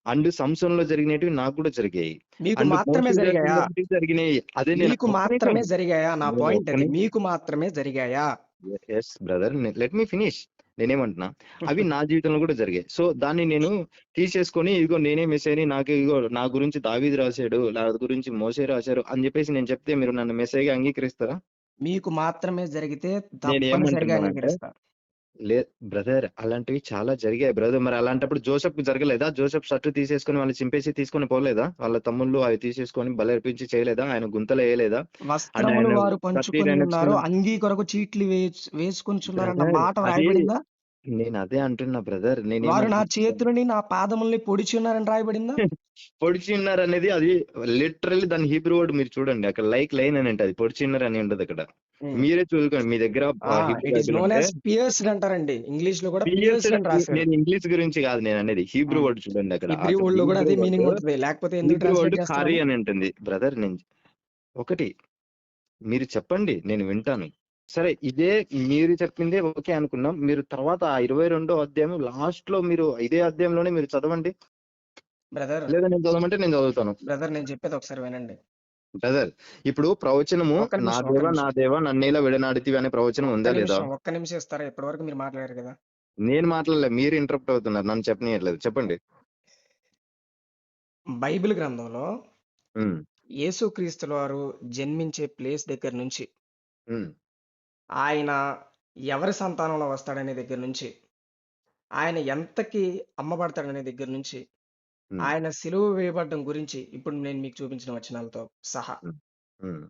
అండ్ సంసోన్లో జరిగినవి నాకు కూడా జరిగాయి, మీకు అండ్ మాత్రమే మోషే జరిగాయా? గారికి జరిగినాయి. అదే నేను మీకు ఒక్క నిమిషం, మాత్రమే జరిగాయా? నా నేను పాయింట్ ఒక్క అది. నిమిషం. మీకు మాత్రమే జరిగాయా? Yes brother, let me finish. నేనేమంటున్నా అవి నా జీవితంలో కూడా జరిగాయి. సో దాన్ని నేను తీసేసుకొని ఇదిగో నేనే మెస్సేని, నాకు ఇదిగో నా గురించి దావీదు రాశాడు, నా గురించి మోసే రాశారు అని చెప్పేసి నేను చెప్తే మీరు నన్ను మెస్సేగా అంగీకరిస్తారా? మీకు మాత్రమే జరిగితే తప్పనిసరిగా నేనేమంటున్నానంటే అంగీకరిస్తా. లే బ్రదర్, అలాంటివి చాలా జరిగాయి బ్రదర్. మరి అలాంటప్పుడు జోసెఫ్ జరగలేదా? జోసెఫ్ షర్ట్ తీసేసుకొని వాళ్ళు చింపేసి తీసుకొని పోలేదా? వాళ్ళ తమ్ముళ్ళు అవి తీసేసుకొని బలర్పించి చేయలేదా? ఆయన గుంతలో వేయలేదా? అండ్ వస్త్రములు ఆయన వారు ప్రతి పంచుకొని ఉన్నారు, రెండొచ్చుకున్న అంగీ కొరకు చీట్లు వేసుకొనుచున్నారన్న బ్రదర్, మాట అది వ్రాయబడిందా? నేను అదే అంటున్నా బ్రదర్. వారు నా నేనేమంటున్నా చేతులని నా పాదముల్ని పొడిచి ఉన్నారని రాయబడిందా? పొడిచిన్నారు అనేది అది లిటరల్లీ దాని హీబ్రూ వర్డ్ మీరు చూడండి. అక్కడ లైక్ లైన్ అని అంటే అది పొడిచిన్నారు అని ఉండదు అక్కడ. ఉమ్. మీరే చూసుకోండి మీ దగ్గర Hebrew it is Bible known ఉంటే. యాజ్ పియర్స్డ్ అంటారండి, ఇంగ్లీష్ లో కూడా పిఎస్డ్ పియర్స్డ్ అని రాశారు. నేను ఇంగ్లీష్ గురించి కాదు నేను అనేది, హీబ్రూ వర్డ్ చూడండి అక్కడ. హిబ్రీ అక్కడ వర్డ్ లో కూడా హీబ్రూ అదే వర్డ్ మీనింగ్ ఉంటుంది, లేకపోతే ఎందుకు హీబ్రూ వర్డ్ ట్రాన్స్లేట్ ఖారీ చేస్తామని. అని ఉంటుంది బ్రదర్. నేను ఒకటి మీరు చెప్పండి, నేను వింటాను. సరే ఇదే మీరు చెప్పిందే ఓకే అనుకున్నాం. మీరు తర్వాత ఆ 22వ అధ్యాయం లాస్ట్ లో మీరు ఇదే అధ్యాయంలోనే మీరు చదవండి. బ్రదర్ లేదా నేను చదవమంటే నేను చదువుతాను. బ్రదర్ నేను చెప్పేది ఒకసారి వినండి. బ్రదర్, ఇప్పుడు ప్రవచనము ఒక్క నిమిషం, ఒక్క నా నిమిషం, దేవ నన్నేలా విడనాడితివి అనే ప్రవచనం ఉందా లేదా? ఒక్క నిమిషం ఇస్తారా? ఇప్పటి వరకు మీరు మాట్లాడారు కదా. నేను మాట్లాడలే, మీరు ఇంటరప్ట్ అవుతున్నారు, నన్ను చెప్పనీయట్లేదు. చెప్పండి. బైబిల్ గ్రంథంలో ఉమ్, యేసుక్రీస్తుల వారు జన్మించే ప్లేస్ దగ్గర నుంచి, ఉమ్, ఆయన ఎవరి సంతానంలో వస్తాడనే దగ్గర నుంచి, ఆయన ఎంతకి అమ్మబడతాడనే దగ్గర నుంచి, ఉమ్, ఆయన సిలువ వేయబడడం గురించి ఇప్పుడు నేను మీకు చూపించిన వచనాలతో సహా, ఉమ్, ఉమ్.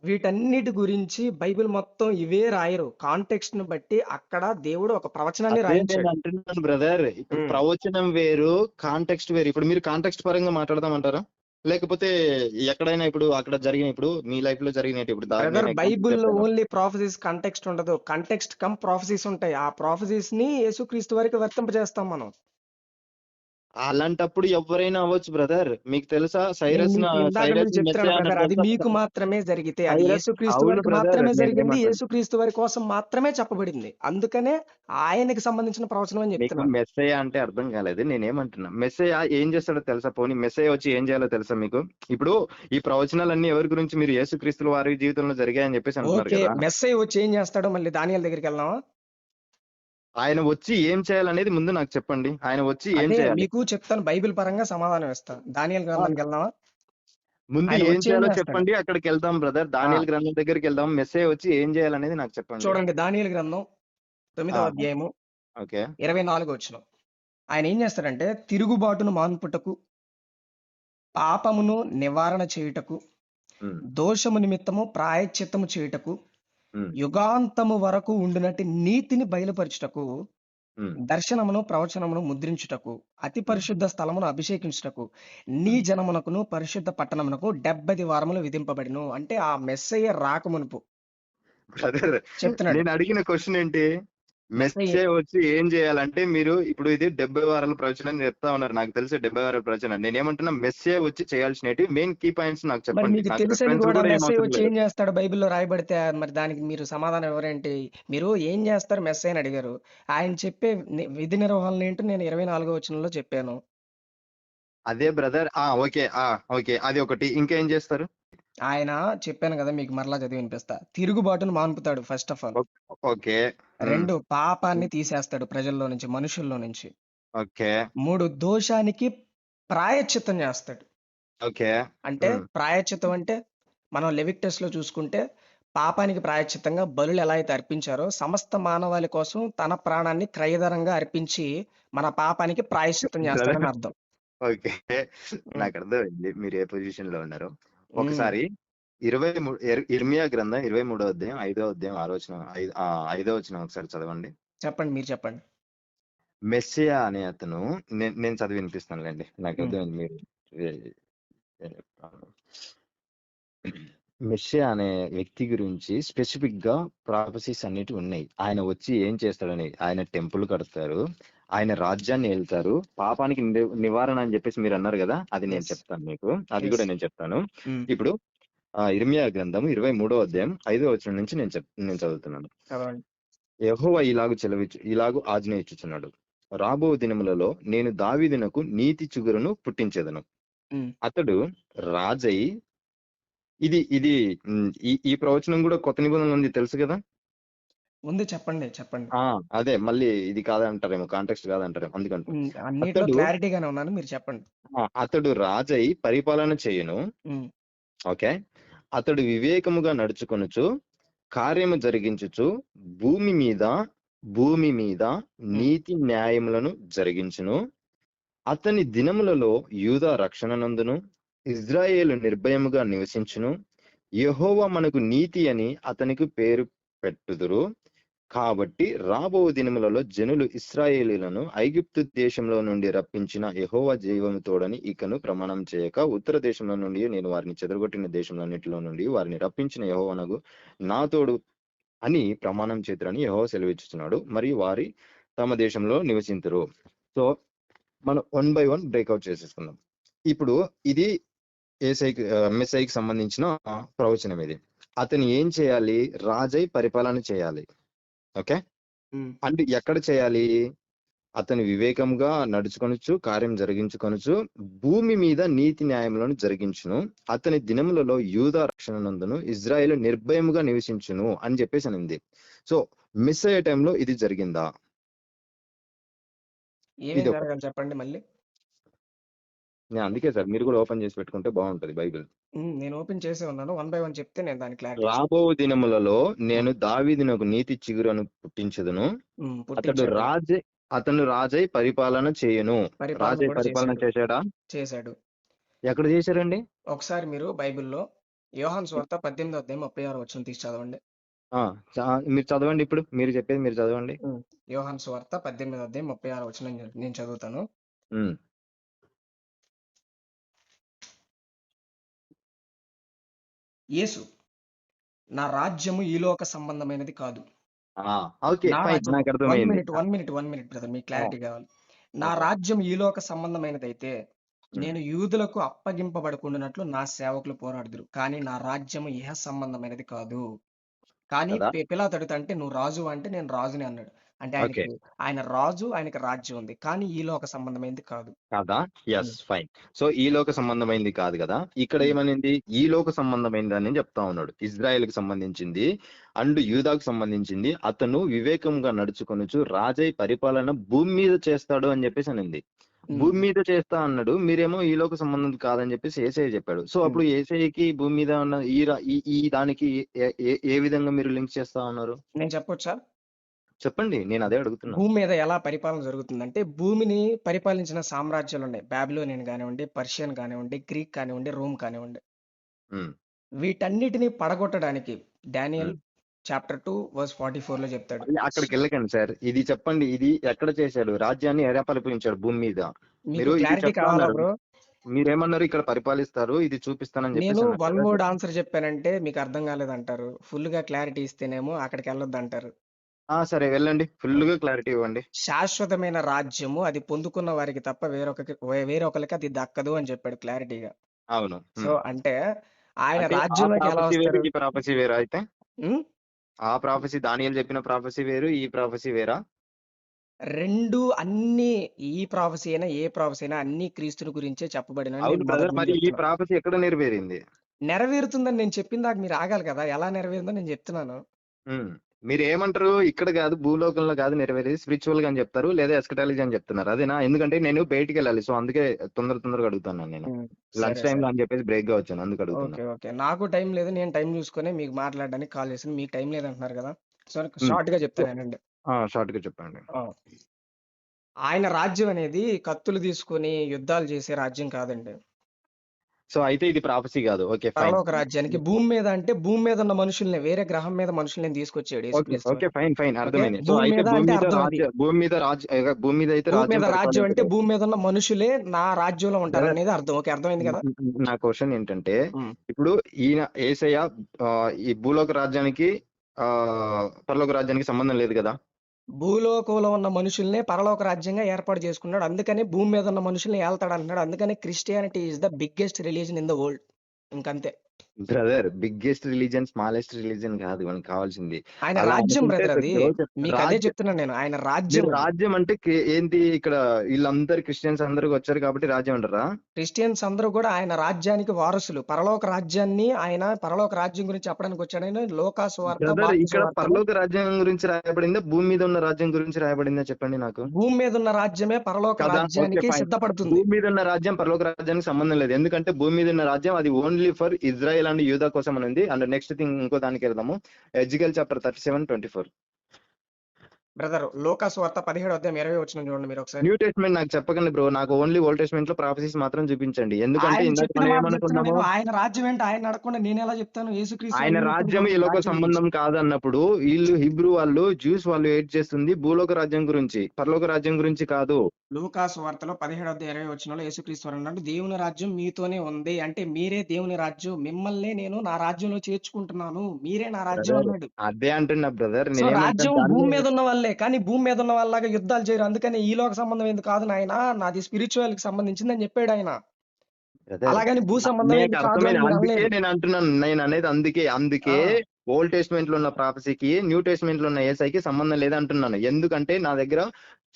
వీటన్నిటి గురించి బైబిల్ మొత్తం ఇవే రాయరు. కాంటెక్స్ట్ ని బట్టి అక్కడ దేవుడు ఒక ప్రవచనాన్ని అదే నేను రాయించాడు. అంటున్నాను బ్రదర్. ఇప్పుడు ఉమ్. ప్రవచనం వేరు, కాంటెక్స్ట్ వేరు. ఇప్పుడు మీరు కాంటెక్స్ట్ పరంగా మాట్లాడదామంటారా? లేకపోతే ఎక్కడైనా ఇప్పుడు అక్కడ జరిగిన, ఇప్పుడు మీ లైఫ్ లో జరిగినట్టు ఇప్పుడు బ్రదర్ నేను ఎగ్జాంపుల్ బైబిల్లో చెప్పాను. ఓన్లీ ప్రాఫెసీస్ కంటెక్స్ట్ ఉండదు, కంటెక్స్ట్ కమ్ ప్రాఫెసీస్ ఉంటాయి. ఆ ప్రాఫెసీస్ ని యేసుక్రీస్తు వరకు వర్తింపజేస్తాం మనం. అలాంటప్పుడు ఎవరైనా అవ్వచ్చు బ్రదర్. మీకు తెలుసా నేను సైరస్ మీకు ఇందాక నుంచి సైరస్ చెప్తున్నాను మెస్సయా బ్రదర్, అన్నట్టు అది తెలుసా? మీకు మాత్రమే జరిగితే, అది సైరస్, యేసుక్రీస్తు అవును వారికి బ్రదర్, మాత్రమే జరిగింది, నేనేమంటాను, యేసుక్రీస్తు వారి కోసం మాత్రమే చెప్పబడింది. అందుకనే ఆయనకి సంబంధించిన ప్రవచనం అని మీకు చెప్తున్నాను. మెస్సయ్య అంటే అర్థం కాలేదు. నేనేమంటున్నా, మెస్సయ్య ఏం చేస్తాడో తెలుసా? పోనీ మెస్సయ్య వచ్చి ఏం చేయాలో తెలుసా మీకు? ఇప్పుడు ఈ ప్రవచనాలన్నీ ఎవరి గురించి? మీరు యేసుక్రీస్తుల వారి జీవితంలో జరిగాయని చెప్పేసి అంటున్నారు ఓకే, కదా. మెస్సయ్య వచ్చి ఏం చేస్తాడో మళ్ళీ దానియేలు దగ్గరికి వెళ్దామా? ఆయన వచ్చి ఏం చేయాలనేది ముందు నాకు చెప్పండి. ఆయన వచ్చి ఏం అదే చేయాలి? మీకు చెప్తాను, బైబిల్ పరంగా సమాధానం ఇస్తాను. దానియేలు ఆ, గ్రంథానికి వెళ్దామా? ముందు ఆయన ఏం వచ్చి ఏం చేయాలో చేస్తాడు? చెప్పండి, అక్కడికి వెళ్దాం బ్రదర్. ఆ, దానియేలు గ్రంథం దగ్గరికి వెళ్దాం. మెస్సయ్య వచ్చి ఏం చేయాలనేది నాకు చెప్పండి. చూడండి దానియేలు గ్రంథం ఆ, 9వ అధ్యాయము ఓకే. 24వ వచనం. ఆయన ఏం చేస్తాడంటే, తిరుగుబాటును మాన్పుటకు, పాపమును నివారణ చేయుటకు, ఉమ్, దోషము నిమిత్తము ప్రాయశ్చిత్తము చేయుటకు, ఉమ్, యుగాంతము వరకు ఉండునట్టి నీతిని బయలుపరచుటకు, ఉమ్, దర్శనమును ప్రవచనమును ముద్రించుటకు, అతి ఉమ్. పరిశుద్ధ స్థలమును అభిషేకించుటకు, నీ జనమునకును పరిశుద్ధ పట్టణమునకు 70 వారములు విధింపబడిను. అంటే ఆ మెస్సయ్య రాకమునుపు బ్రదర్, చెప్తున్నాడు. నేను అడిగిన క్వశ్చన్ ఏంటి? మెస్సయ్య మెస్సే వచ్చి ఏం చేయాలంటే, మీరు ఇప్పుడు ఇది 70 వారాల ప్రవచనం చెప్తా ఉన్నారు. నాకు తెలిసి 70 వారాల ప్రవచనం. నేనేమంటున్నా, మెస్సే వచ్చి చేయాల్సినవి మెయిన్ కీ పాయింట్స్ నాకు మరి చెప్పండి. మీకు నాకు తెలుసని రెఫరెన్స్ కూడా కూడా ఏం మెస్సయ్య అవసరం వచ్చి లేదు. ఏం చేస్తాడు బైబిల్లో రాయబడితే, మరి దానికి మీరు సమాధానం ఎవరేంటి? మీరు ఏం చేస్తారు మెస్సయ్య అని అడిగారు. ఆయన చెప్పే విధి నిర్వహణ ఏంటో నేను 24వ వచనంలో చెప్పాను. అదే బ్రదర్. ఓకే. ఓకే, అది ఒకటి. ఇంకా ఏం చేస్తారు? ఆయన చెప్పాను కదా, మీకు మరలా చదివి వినిపిస్తా. తిరుగుబాటును మాన్పుతాడు ఫస్ట్ ఆఫ్ ఆల్. ఓకే. ఉమ్, 2 పాపాన్ని ఉమ్, తీసేస్తాడు ప్రజల్లో నుంచి, మనుషుల్లో నుంచి. ఓకే. 3 దోషానికి ప్రాయశ్చిత్తం చేస్తాడు. ఓకే. అంటే ఉమ్, ప్రాయశ్చిత్తం అంటే మనం లెవిటికస్‌లో చూసుకుంటే, పాపానికి ప్రాయశ్చిత్తంగా బలులు ఎలా అయితే అర్పించారో, సమస్త మానవాళి కోసం తన ప్రాణాన్ని క్రయధనంగా అర్పించి మన పాపానికి ప్రాయశ్చిత్తం బ్రదర్, చేస్తాడని అర్థం. ఓకే, హ్మ్. నాకు అర్థమైంది మీరు ఏ పొజిషన్ లో ఉన్నారో. హ్మ్. ఒకసారి 23 ఇర్మియా గ్రంథం 23వ అధ్యాయం 5వ అధ్యాయం 6వ వచనం, 5వ వచనం ఒకసారి చదవండి. చెప్పండి, మీరు చెప్పండి. మెస్సియా అనే అతను, నేను చదివి వినిపిస్తానులేండి. నాకు హ్మ్. అర్థమైంది మీరు మెస్సియా అనే వ్యక్తి గురించి స్పెసిఫిక్ గా ప్రాఫెసీస్ అన్నిటి ఉన్నాయి. ఆయన వచ్చి ఏం చేస్తాడని. ఆయన టెంపుల్ కడతారు, ఆయన రాజ్యాన్ని ఏళ్తారు, పాపానికి నివారణ అని చెప్పేసి మీరు అన్నారు కదా, అది నేను యెస్. చెప్తాను మీకు. అది యెస్. కూడా నేను చెప్తాను. హ్మ్. ఇప్పుడు ఇర్మియా గ్రంథం 23వ అధ్యాయం 5వ వచనం నుంచి నేను చదువుతున్నాను. చదవండి. యెహోవా ఇలాగు ఆజ్ఞ ఇచ్చుచున్నాడు, రాబో దినములలో నేను దావీదునకు నీతి చిగురును పుట్టించెదను. హ్మ్. అతడు రాజై, ఇది ఇది ఈ ఈ ప్రవచనం కూడా కొత్త నిబంధనలో ఉంది తెలుసు కదా. ఉంది, చెప్పండి, చెప్పండి. ఆ అదే మళ్ళీ ఇది కాదంటారేమో, కాంటెక్స్ట్ కాదంటారేమో, అందుకంట అన్నిట్లో అతడు క్లారిటీగానే ఉన్నాను, మీరు చెప్పండి. అతడు రాజై పరిపాలన చేయును. ఉమ్, ఓకే. అతడు వివేకముగా నడుచుకొనుచు కార్యము జరిగించుచు భూమి మీద భూమి మీద ఉమ్, నీతి న్యాయములను జరిగించును. అతని దినములలో యూదా రక్షణ నందును, ఇజ్రాయేలు నిర్భయముగా నివసించును. యెహోవా మనకు నీతి అని అతనికి పేరు పెట్టుదురు. కాబట్టి రాబో దినములలో జనులు ఇశ్రాయేలీయులను ఐగుప్తు దేశంలో నుండి రప్పించిన యెహోవా జీవము తోడని ఇకను ప్రమాణం చేయక, ఉత్తర దేశంలో నుండి నేను వారిని చెదరగొట్టిన దేశంలోన్నిటిలో నుండి వారిని రప్పించిన యెహోవానగు నా తోడు అని ప్రమాణం చేతురని యెహోవా సెలవిచ్చుచున్నాడు. మరియు వారి తమ దేశంలో నివసింతురు. సో మనం వన్ బై వన్ బ్రేక్అవుట్ చేసేసుకుందాం. ఇప్పుడు ఇది మెస్సైకి సంబంధించిన ప్రవచనం. ఇది అతను ఏం చేయాలి? రాజై పరిపాలన చేయాలి. ఓకే. ఉమ్, అంటే ఎక్కడ చేయాలి? అతను వివేకంగా నడుచుకొనొచ్చు, కార్యం జరిగించుకొనొచ్చు, భూమి మీద నీతి న్యాయములను జరిగించును. అతని దినములలో యూదా రక్షణ నందును, ఇజ్రాయేలు నిర్భయముగా నివసించును అని చెప్పేసి అనింది. సో మిస్ అయ్యే టైంలో ఇది జరిగిందా? ఏమేం ఇది ఒక జరగాలి చెప్పండి మళ్ళీ. నేను అందుకే సార్ మీరు కూడా ఓపెన్ చేసి పెట్టుకుంటే బాగుంటది బైబిల్. నేను ఓపెన్ చేసే ఉన్నాను, 1 బై 1 చెప్తే నేను దాని క్లారిటీ ఇస్తాను. రాబో దినములలో నేను దావీదునకు నీతి చిగురును పుట్టించదును. అతడు పుట్టించాడు, అతను రాజై పరిపాలన చేయును. పరిపాలన రాజై కూడా పరిపాలన చేశాడు. చేశాడా? చేశాడు. ఎక్కడ చేశారండి? ఒకసారి మీరు బైబిల్‌లో యోహాను సువార్త 18:36 తీసి చదవండి. మీరు చదవండి. ఇప్పుడు మీరు చెప్పేది మీరు చదవండి. యోహాను సువార్త 18:36 నేను చదువుతాను. ఉమ్. యేసు, నా రాజ్యము ఈ లోక సంబంధమైనది కాదు. ఓకే నా ఫైన్, రాజ్యం, నాకు వన్ అర్థమైంది. Minute one minute one minute brother, మీకు క్లారిటీ కావాలి. నా ఓకే. రాజ్యం ఈ లోక సంబంధమైనదైతే నేను యూదులకు అప్పగింపబడకుండానట్లు నా సేవకులు పోరాడుదురు, కానీ నా రాజ్యము ఇహ సంబంధమైనది కాదు. కానీ కదా. పిలాతు అడుగుతా అంటే నువ్వు రాజు అంటే నేను రాజుని అన్నాడు. అంటే ఓకే. ఆయన రాజు, ఆయనకి రాజ్యం ఉంది, కానీ ఈ లోక సంబంధమైనది కాదు. కాదా? ఎస్, ఉమ్, ఫైన్. సో ఈ లోక సంబంధమైంది కాదు కదా. ఇక్కడ ఉమ్, ఏమనింది? ఈ లోక సంబంధమైంది అని చెప్తా ఉన్నాడు. ఇజ్రాయెల్ కి సంబంధించింది అండ్ యూదాకు సంబంధించింది. అతను వివేకంగా నడుచుకొనుచు రాజై పరిపాలన భూమి మీద చేస్తాడు అని చెప్పేసి అనింది. భూమి మీద చేస్తా అన్నాడు, మీరేమో ఈ లోక సంబంధం కాదని చెప్పేసి ఏసఐ చెప్పాడు. సో అప్పుడు ఏసఐకి భూమి మీద ఉన్న ఈ దానికి ఏ విధంగా మీరు లింక్ చేస్తా ఉన్నారు? నేను చెప్పొచ్చా? చెప్పండి, నేను అదే అడుగుతున్నా. భూమి మీద ఎలా పరిపాలన జరుగుతుందంటే, భూమిని పరిపాలించిన సామ్రాజ్యాలు ఉన్నాయి. బాబిలోనియన్ కానివ్వండి, పర్షియన్ కానివ్వండి, గ్రీక్ కానివ్వండి, రోమ్ కానివ్వండి. ఉమ్, వీటన్నిటిని పడగొట్టడానికి డానియల్ ఉమ్. చాప్టర్ 2 వర్స్ 44లో చెప్తాడు. అక్కడికి వెళ్ళకండి సార్, ఇది చెప్పండి. ఇది ఎక్కడ చేశాడు? రాజ్యాన్ని ఎలా పరిపాలించాడు భూమి మీద? మీకు మీరు ఇది క్లారిటీ చెప్తా కావాలా ఉన్నారు, బ్రో? మీరేమన్నారు ఇక్కడ పరిపాలిస్తారు, ఇది చూపిస్తానని నేను చెప్పేసి అన్నారు వన్ కదా. వర్డ్ ఆన్సర్ చెప్పానంటే మీకు అర్థం కాలేదంటారు, ఫుల్ గా క్లారిటీ ఇస్తేనేమో అక్కడికి వెళ్ళొద్దు అంటారు. సరే వెళ్ళండి, ఫుల్ గా క్లారిటీ ఇవ్వండి. శాశ్వతమైన రాజ్యము అది పొందుకున్న వారికి తప్ప వేరొకరికి అది దక్కదు అని చెప్పాడు క్లారిటీగా. అవును. సో అంటే ఆయన అంటే ఆ రాజ్యంలోకి ఎలా ప్రాఫెసీ వేరు, వస్తారు? ఈ ప్రాఫెసీ వేరా? అయితే ఉం? ఆ ప్రాఫెసీ దానియేలు చెప్పిన ప్రాఫెసీ వేరు, ఈ ప్రాఫెసీ వేరా? రెండు అన్ని, ఈ ప్రాఫెసీ అయినా ఏ ప్రాఫెసీ అయినా అన్ని క్రీస్తుని గురించే చెప్పబడినని అవును నేను బ్రదర్, మొదటి నుంచి మరి ఈ చెప్తున్నా. ప్రాఫెసీ ఎక్కడ నెరవేరింది? నెరవేరుతుందని నేను చెప్పిన దాకా మీరు ఆగాలి కదా, ఎలా నెరవేరిందో నేను చెప్తున్నాను. మీరు ఏమంటారు? ఇక్కడ కాదు, భూలోకంలో కాదు నెరవేరేది, స్పిరిచువల్ గా అని చెప్తారు, లేదా ఎస్కటాలజీ అని చెప్తున్నారు. అదేనా? ఎందుకంటే నేను బయటికి వెళ్ళాలి, సో అందుకే తొందరగా అడుగుతాను. నేను లంచ్ సరే టైం సరే, లో అని చెప్పేసి బ్రేక్ గా వచ్చాను, అందుకు అడుగుతున్నా. ఓకే ఓకే, నాకు టైం లేదు, నేను టైం చూసుకొని మీకు మాట్లాడడానికి కాల్ చేసాను. మీకు టైం లేదంటున్నారు కదా, సో షార్ట్ గా చెప్తానండి. షార్ట్ గా చెప్పండి. ఆయన రాజ్యం అనేది కత్తులు తీసుకొని యుద్ధాలు చేసే రాజ్యం కాదండి. సో అయితే ఇది ప్రాఫెసీ కాదు. Okay fine. పరలోక రాజ్యానికి భూమి మీద అంటే భూమి మీద ఉన్న మనుషుల్ని, వేరే గ్రహం మీద మనుషుల్ని తీసుకొచ్చాడు యేసుక్రీస్తు. ఓకే ఫైన్ ఫైన్, ఓకే, అర్థమైంది. సో భూమి అయితే మీద అంటే అర్థం అది. భూమి మీద అయితే భూమి రాజ్యం మీద రాజ్యం అంటే పరిపాలించడు. భూమి మీద ఉన్న మనుషులే నా రాజ్యంలో ఉంటారు బ్రదర్, అనేది అర్థం. ఓకే, అర్థమైంది కదా. నా క్వశ్చన్ ఏంటంటే, ఇప్పుడు ఈయన యేసయ్య ఈ భూలోక రాజ్యానికి పరలోక రాజ్యానికి సంబంధం లేదు కదా. భూలోకంలో ఉన్న మనుషుల్నే పరలోక రాజ్యంగా ఏర్పాటు చేసుకున్నాడు, అందుకని భూమి మీద ఉన్న మనుషుల్ని ఏళ్తాడు అంటున్నాడు. అందుకని Christianity is the biggest religion in the world. ఇంకంతే. Brother, biggest religion smallest religion కాదు మనకు కావాల్సింది. ఆయన అలా రాజ్యం అనుకుంటే బ్రదర్ అది. బ్రో మీకు అదే రాజ్యం, చెప్తున్నాను నేను. ఆయన మీరు రాజ్యం అది. రాజ్యం అంటే ఏంటి? ఇక్కడ వీళ్ళందరు క్రిస్టియన్స్ అందరూ వచ్చారు కాబట్టి రాజ్యం అంటారా? క్రిస్టియన్స్ అందరూ కూడా ఆయన రాజ్యానికి వారసులు. పరలోక రాజ్యాన్ని ఆయన పరలోక రాజ్యం గురించి చెప్పడానికి వచ్చాడని లోకా సువార్త, బ్రదర్, మార్కు ఇక్కడ సువార్తలో పరలోక రాజ్యం గురించి రాయబడిందా, భూమి మీద ఉన్న రాజ్యం గురించి రాయబడిందా చెప్పండి నాకు. భూమి మీద ఉన్న రాజ్యమే పరలోక కదా, ఓకే రాజ్యానికి ఫైన్. సిద్ధపడుతుంది. భూమి మీద ఉన్న రాజ్యం పరలోక రాజ్యానికి సంబంధం లేదు. ఎందుకంటే భూమి మీద ఉన్న రాజ్యం అది ఓన్లీ ఫర్ ఇజ్రాయెల్ అండ్ యూదా కోసం అని ఉంది. అండ్ నెక్స్ట్ థింగ్ ఇంకో దానికి వెళ్దాము. ఎజికల్ చాప్టర్ 37:24. బ్రదర్ లోకా సువార్త 17:20 చూడండి మీరు ఒకసారి. న్యూ టెస్ట్మెంట్ నాకు చెప్పకండి బ్రో, నాకు ఓన్లీ ఓల్డ్ టెస్ట్మెంట్ లో ప్రాఫెసీస్ మాత్రం చూపించండి. ఎందుకంటే ఆయన ఇందాక చెప్పిన మనం మాట చెప్తున్నా ఏమనుకున్నాము, నేను. ఆయన రాజ్యం ఏంటి ఆయన అడగకుండా నేను ఎలా చెప్తాను? యేసుక్రీస్తు ఆయన వారు రాజ్యం ఈ లోక రాజ్యం సంబంధం గురించి. కాదన్నప్పుడు వీళ్ళు హిబ్రూ వాళ్ళు, జ్యూస్ వాళ్ళు ఏడ్ చేస్తుంది భూలోక రాజ్యం గురించి, పరలోక రాజ్యం గురించి కాదు. లూకా సువార్తలో 17:20 యేసుక్రీస్తు వారు అన్నాడు, దేవుని రాజ్యం మీతోనే ఉంది. అంటే మీరే దేవుని రాజ్యం, మిమ్మల్ని నేను నా రాజ్యంలో చేర్చుకుంటున్నాను, మీరే నా రాజ్యం బ్రదర్ అన్నాడు. అదే అంటున్నా బ్రదర్, సో నేనేమంటాను రాజ్యం దాన్ని. భూమి మీద ఉన్న వాళ్ళే, కానీ భూమి మీద ఉన్న వాళ్ళలాగా యుద్ధాలు చేయరు. అందుకని ఈ లోక సంబంధం ఎందుకు కాదు నాయన, నాది స్పిరిచువల్ కి సంబంధించింది అని చెప్పాడు ఆయన. బ్రదర్ అలాగని భూ సంబంధం నీకు ఎందుకు కాదు అర్థమైంది, అని మీరు అందుకే అనలేదు. నేను అంటున్నాను, నేను అనేది అందుకే ఆ, ఓల్డ్ టెస్ట్మెంట్ లో ఉన్న ప్రాఫెసీకి న్యూ టెస్ట్మెంట్ లో ఉన్న ఏసైకి సంబంధం లేదంటున్నాను. ఎందుకంటే నా దగ్గర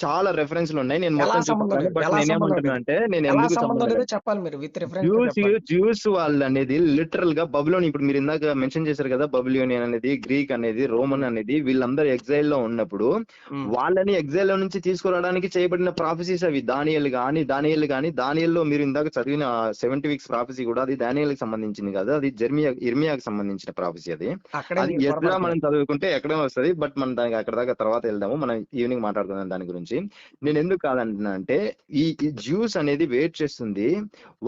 చాలా రెఫరెన్స్లు ఉన్నాయి, నేను ఎలా మొత్తం సంబంధం చూపిస్తాను. లేదు, బట్ ఎలా సంబంధం నేనేమంటున్నా లేదు, అంటే నేను ఎలా ఎందుకు సంబంధం సంబంధం లేదో లేదు, చెప్పాలి మీరు, విత్ రిఫరెన్స్ గా చెప్పాలి. జ్యూస్ వాళ్ళు అనేది లిటరల్ గా బబులోని, ఇప్పుడు మీరు ఇందాక మెన్షన్ చేశారు కదా, బబులోనియన్ అనేది, గ్రీక్ అనేది, రోమన్ ఉమ్, అనేది, వీళ్ళందరూ ఎగ్జైల్ లో ఉన్నప్పుడు ఉమ్. వాళ్ళని ఎగ్జైల్ లో నుంచి తీసుకురావడానికి చేయబడిన ప్రాఫెసీస్ అవి. దానియేలు గాని దానియేల్లో మీరు ఇందాక చదివిన 70 వీక్స్ ప్రాఫెసీ కూడా అది దానియేలుకి సంబంధించింది కాదు, అది ఇర్మియాకి సంబంధించిన ప్రాఫెసీ. అది అక్కడే అది మీరు ఎజ్రా మనం పొరపడుతున్నారు. చదువుకుంటే ఎక్కడో వస్తుంది. బట్ మనం దానికి అక్కడ దాకా తర్వాత వెళ్దాము, మనం ఈవినింగ్ మాట్లాడుకుందాం దాని గురించి. నేను ఎందుకు కాదంటున్నా అంటే ఈ జ్యూస్ అనేది వెయిట్ చేస్తుంది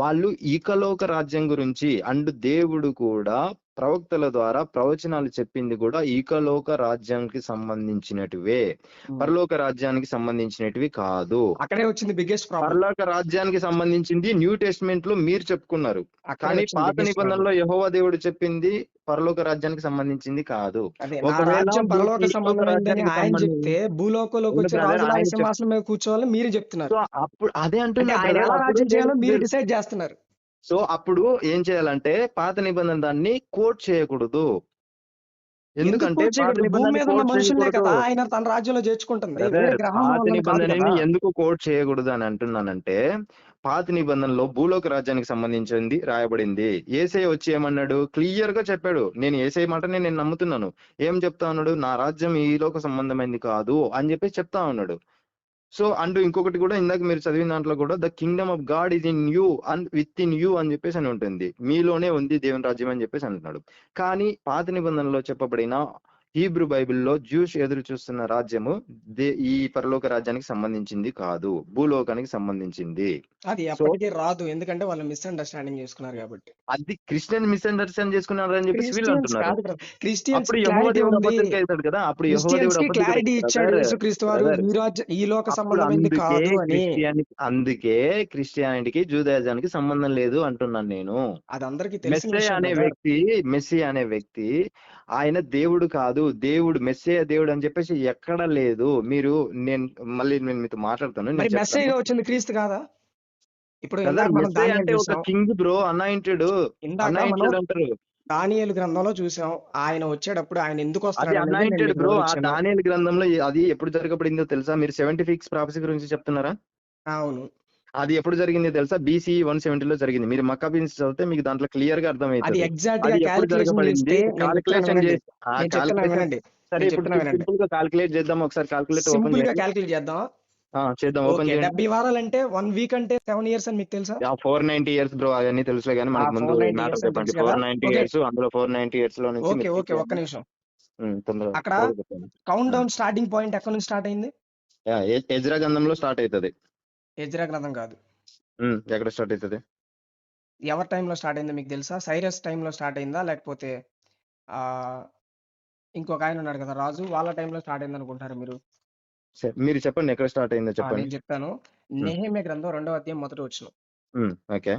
వాళ్ళు ఈకలోక రాజ్యం గురించి. అండ్ దేవుడు కూడా ప్రవక్తల ద్వారా ప్రవచనాలు చెప్పింది కూడా ఈకలోక రాజ్యానికి సంబంధించినటివే, ఉమ్. పరలోక రాజ్యానికి సంబంధించినటివి కాదు. అక్కడే వచ్చింది బిగ్గెస్ట్ ప్రాబ్లం. పరలోక రాజ్యానికి సంబంధించింది న్యూ టెస్ట్మెంట్ లో మీరు చెప్పుకున్నారు, అక్కడే కానీ వచ్చింది పాత బిగ్గెస్ట్ ప్రాబ్లం. నిబంధనలో యెహోవా దేవుడు చెప్పింది పరలోక రాజ్యానికి సంబంధించింది కాదు. అదే నా ఒకవేళ రాజ్యం పరలోక ఈకలోక సంబంధమైందని రాజ్యానికి ఆయన చెప్తే, భూలోకంలోకి ఉండు వచ్చి బ్రదర్, రాజులాగా ఆయన సింహాసనం మీద కూర్చోవాలని మీరు చెప్తున్నారు. సో అప్పుడు అదే అంటే అంటున్నా ఆయన బ్రదర్, ఎలా అప్పుడు రాజ్యం చేయాలో మీరు డిసైడ్ చేస్తున్నారు. సో అప్పుడు ఏం చేయాలంటే పాత నిబంధన దాన్ని కోట్ చేయకూడదు. ఎందుకు ఎందుకంటే కోట్ పాత చేయకూడదు? భూమి నిబంధన మీద ఉన్న కోట్ మనుషుల్నే చేయకూడదు కదా ఆయన తన రాజ్యంలో చేర్చుకుంటుంది, వేరే బ్రదర్. గ్రహంలో పాత వాళ్ళని కాదు కదా. నిబంధనని ఎందుకు కోట్ చేయకూడదు అని అంటున్నానంటే, పాత నిబంధనలో భూలోక రాజ్యానికి సంబంధించింది రాయబడింది. యేసయ్య వచ్చి ఏమన్నాడు, క్లియర్ గా చెప్పాడు. నేను యేసయ్య మాటనే నేను నమ్ముతున్నాను. ఏం చెప్తా ఉన్నాడు, నా రాజ్యం ఈ లోక సంబంధమైంది కాదు అని చెప్పి చెప్తా ఉన్నాడు. సో అండ్ ఇంకొకటి కూడా ఇందాక మీరు చదివిన దాంట్లో కూడా the Kingdom of God is in you and with in you అని చెప్పేసి అని ఉంటుంది, మీలోనే ఉంది దేవుని రాజ్యం అని చెప్పేసి అంటున్నాడు. కానీ పాత నిబంధనలో చెప్పబడిన హీబ్రూ బైబిల్లో జ్యూస్ ఎదురు చూస్తున్న రాజ్యము ఈ పరలోక రాజ్యానికి సంబంధించింది కాదు, భూలోకానికి సంబంధించింది. అది సో ఎప్పటికీ రాదు, ఎందుకంటే వాళ్ళు మిస్అండర్స్టాండింగ్ చేసుకున్నారు కాబట్టి. అది క్రిస్టియన్ మిస్అండర్స్టాండ్ చేసుకున్నారు అని చెప్పేసి వీళ్ళు క్రిస్టియన్స్ అంటున్నారు. కాదు బ్రదర్, క్రిస్టియన్స్ అప్పుడు కి యెహోవా క్లారిటీ దేవుడు ఉంది. అబద్ధికుడు అవుతాడు కదా, అప్పుడు యెహోవా క్రిస్టియన్స్ దేవుడు కి అబద్ధికుడు క్లారిటీ ఇచ్చాడు బ్రదర్. యేసుక్రీస్తు వారు, బ్రదర్ ఈ లోక అప్పుడు సంబంధమైంది కాదు అని. క్రిస్టియానిటీకి జూదాయిజానికి సంబంధం లేదు అంటున్నాను నేను. అది అందరికీ తెలిసిన మెస్సే విషయం అనే బ్రదర్. వ్యక్తి ఆయన దేవుడు కాదు, మెస్సే దేవుడు అని చెప్పేసి ఎక్కడ లేదు. నేను మీతో మాట్లాడతాను, మరి నేను చెప్తాను. మెస్సేగా వచ్చింది క్రీస్తు కాదా? ఇప్పుడు బ్రదర్ ఇందాక మనం మెస్సే దానియేలు అంటే ఒక చూసాం. కింగ్ బ్రో, అనాయింటెడ్ ఇందాక మనం అంటారు. దానియేలు గ్రంథంలో చూసాం. ఆయన వచ్చేటప్పుడు ఆయన ఎందుకు అది వస్తాడు అనేది నేను అనాయింటెడ్ మీకు బ్రో. ఆ వివరించాను. దానియేలు గ్రంథంలో అది ఎప్పుడు జరగబడిందో తెలుసా? మీరు 76 ప్రాఫెసీ గురించి చెప్తున్నారా? అవును. అది ఎప్పుడు జరిగింది తెలుసా? BC 170లో జరిగింది. మీరు మక్కాబీన్స్ చదివితే మీకు దాంట్లో క్లియర్ గా అది అర్థమవుతుంది. ఎగ్జాక్ట్ గా అది ఎప్పుడు క్యాలిక్యులేషన్ జరగబడింది, చేస్తే నేను చెప్తున్నాను కాలిక్యులేషన్ వినండి. చేసి ఆ నేను చెప్తున్నాను కాలిక్యులేషన్. వినండి. సరే నేను ఇప్పుడు చెప్తున్నా వినండి. సింపుల్ గా కాలిక్యులేట్ చేద్దాం, ఒకసారి కాలిక్యులేట్ ఓపెన్ సింపుల్ గా చేయండి. క్యాలిక్యులేట్ చేద్దాం. చేద్దాం, ఓపెన్ ఓకే, చేయండి. 70 వారాలంటే 1 వీక్ అంటే 7 ఇయర్స్ అని మీకు తెలుసా? 490 ఇయర్స్ బ్రో, అవన్నీ తెలుసులే కానీ మనకు ముందు 490 మ్యాటర్ ఇయర్స్ అని చెప్పండి. తెలుసు కదా. 490 ఓకే ఇయర్స్, అందులో 490 ఇయర్స్ లో నుంచి ఓకే మీరు ఓకే ఒక్క తీసేయండి. నిమిషం. తొందరగా అక్కడ త్వరగా చెప్పండి. కౌంట్ డౌన్ స్టార్టింగ్ పాయింట్ ఎక్కడి నుంచి స్టార్ట్ అయింది? ఎజ్రా గ్రంథంలో స్టార్ట్ అవుతుంది. ఎజ్రా గ్రంథం కాదు. ఎక్కడ స్టార్ట్ అవుతుంది? ఎవరి టైంలో స్టార్ట్ అయిందో మీకు తెలుసా? సైరస్ టైంలో స్టార్ట్ అయిందా, లేకపోతే ఆ ఇంకొక ఆయన ఉన్నాడు కదా రాజు, వాళ్ళ టైంలో స్టార్ట్ అయింది అనుకుంటారు మీరు? మీరు చెప్పండి, ఎక్కడ స్టార్ట్ అయిందో చెప్పండి. నేను చెప్తాను. నెహెమ్యా గ్రంథం 2వ అధ్యాయం మొదటి వచనం. ఓకే,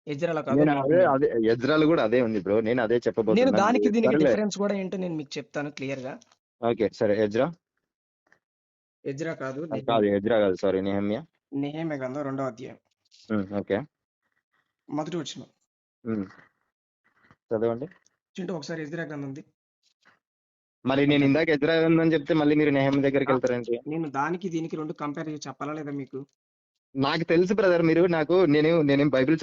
ఎజ్రాలో కాదు, నేను అదే నెహెమ్యాలో. అదే ఎజ్రాలు కూడా అదే ఉంది బ్రో, నేను అదే నేను చెప్పబోతున్నాను. దానికి దీనికి సరేలే, డిఫరెన్స్ కూడా ఏంటో నేను మీకు చెప్తాను క్లియర్ గా. ఓకే సరే. ఎజ్రా ఎజ్రా కాదు, కాదు, నెహెమ్యా. ఎజ్రా కాదు, సారీ, నెహెమ్యా. నెహెమ్యా గ్రంథం 2వ అధ్యాయం ఓకే. మొదటి వచనం. చదవండి. చింటూ ఒకసారి ఎజ్రా గ్రంథం ఉంది. మరి నేను ఇందాక ఎదురా ఉందని చెప్తే మళ్ళీ మీరు నెహెమ్యా దగ్గరికి వెళ్తారేంటి? నేను దానికి దీనికి 2 కంపేర్ చేసి చెప్పాలా లేదా మీకు? నాకు తెలుసు బ్రదర్, మీరు నాకు నేనేం బైబిల్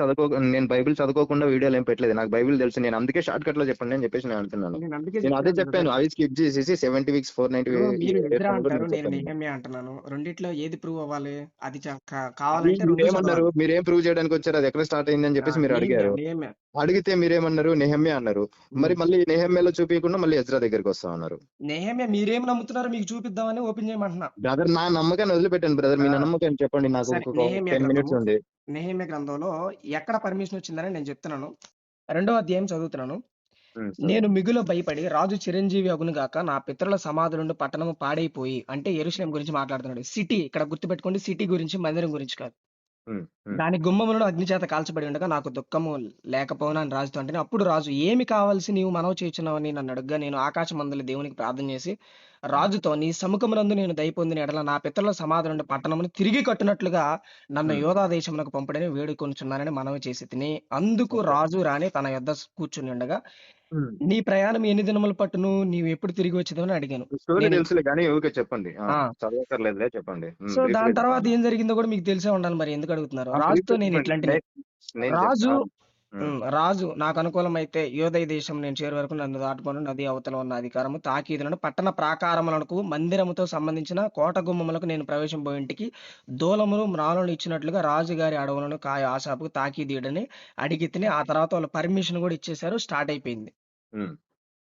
చదువుకోకుండా వీడియోలు ఏం పెట్టలేదు. నాకు బైబిల్ తెలుసు. నేను అందుకే షార్ట్ కట్ లో చెప్పండి అని చెప్పేసి నేను అంటున్నాను. నేను అందుకే నేను అదే చెప్తున్నాను చెప్పాను, బ్రదర్. అవి స్కిప్ చేసేసి 70 వీక్స్ 490 ఇప్పుడు మీరు ఎజ్రా కూడా అంటారు, నేను నేను చెప్పాను. నెహెమ్యా అంటున్నాను. రెండిట్లో ఏది ప్రూవ్ అవ్వాలి? అది అది కావాలంటే 2 మీరేమన్నారు, చదవాలి. మీరేం ప్రూవ్ చేయడానికి వచ్చారు, అది ఎక్కడ స్టార్ట్ అయింది అని చెప్పేసి మీరు నెహెమ్యా అడిగారు. నెహెమ్యా. అడిగితే మీరేమన్నారు, నెహెమ్యా అన్నారు. మరి మళ్ళీ నెహెమ్యాలో చూపించకుండా మళ్ళీ ఎజ్రా దగ్గరికి వస్తా ఉన్నారు. నెహెమ్యా మీరేం నమ్ముతున్నారో మీకు చూపిద్దామని ఓపెన్ చేయమంటున్నా. బ్రదర్, నా నమ్మకాన్ని వదిలిపెట్టాను బ్రదర్, మీ ఆ, నమ్మకాన్ని చెప్పండి. నాకు సరే. ఒక 10 మినిట్స్ ఉంది. నెహెమ్యా గ్రంథంలో ఎక్కడ పర్మిషన్ వచ్చిందని నేను చెప్తున్నాను. 2వ అధ్యాయం చదువుతున్నాను. సరే. నేను మిగుల భయపడి రాజు చిరంజీవి అగును గాక నా పితరుల సమాధులుండు పట్టణము పాడైపోయి, అంటే యెరూషలేము గురించి మాట్లాడుతున్నాడు. సిటీ ఇక్కడ గుర్తుపెట్టుకోండి, సిటీ గురించి, మందిరం గురించి కాదు. ఉమ్, ఉమ్, దాని గుమ్మములను అగ్ని చేత కాల్చబడి ఉండగా నాకు దుఃఖము లేకపోవునా అని రాజుతో అంటే, అప్పుడు రాజు ఏమి కావలసి నీవు మనవి చేయుచున్నావని నన్ను అడుగ్గా, నేను ఆకాశమందలి దేవునికి ప్రార్థన చేసి రాజుతో, నీ సముఖమునందు నేను దయ పొందిన ఎడల నా పితరుల సమాధులుండు పట్టణమును తిరిగి కట్టునట్లుగా నన్ను ఉమ్, యోధా దేశమునకు పంపుడని వేడుకొనుచున్నానని మనవి చేసి తిని, అందుకు ఓకే. రాజు రాని తన యొద్ద కూర్చుని ఉండగా, ఉమ్. నీ ప్రయాణం ఎన్ని దినములు పట్టును? నీవు ఎప్పుడు తిరిగి వచ్చేదని అడిగాను. స్టోరీ నేను తెలుసులే కానీ ఊరికే చెప్పండి. ఆ! చదవక్కర్లేదులే, చెప్పండి. సో, బ్రీఫ్ గా దాని తర్వాత చెప్పండి. ఏం జరిగిందో కూడా మీకు తెలిసే ఉండాలి మరి ఎందుకు అడుగుతున్నారు. బ్రీఫ్ రాజుతో గా నేను చెప్పండి. ఇట్లాంటిని నేను రాజు చెప్తా. ఉమ్, రాజు నాకు అనుకూలమైతే యోదయ దేశం నేను చేరు వరకు నన్ను దాటుకొని నది అవతల ఉన్న అధికారము తాకీదులను పట్టణ ప్రాకారములకు మందిరముతో సంబంధించిన కోట గుమ్మములకు నేను ప్రవేశం పోయింటికి దూలమును మ్రాలను ఇచ్చినట్లుగా రాజుగారి అడవులను కాయ ఆశాపు తాకీదీడని అడిగి తిని ఆ తర్వాత వాళ్ళు పర్మిషన్ కూడా ఇచ్చేశారు. స్టార్ట్ అయిపోయింది. ఉమ్.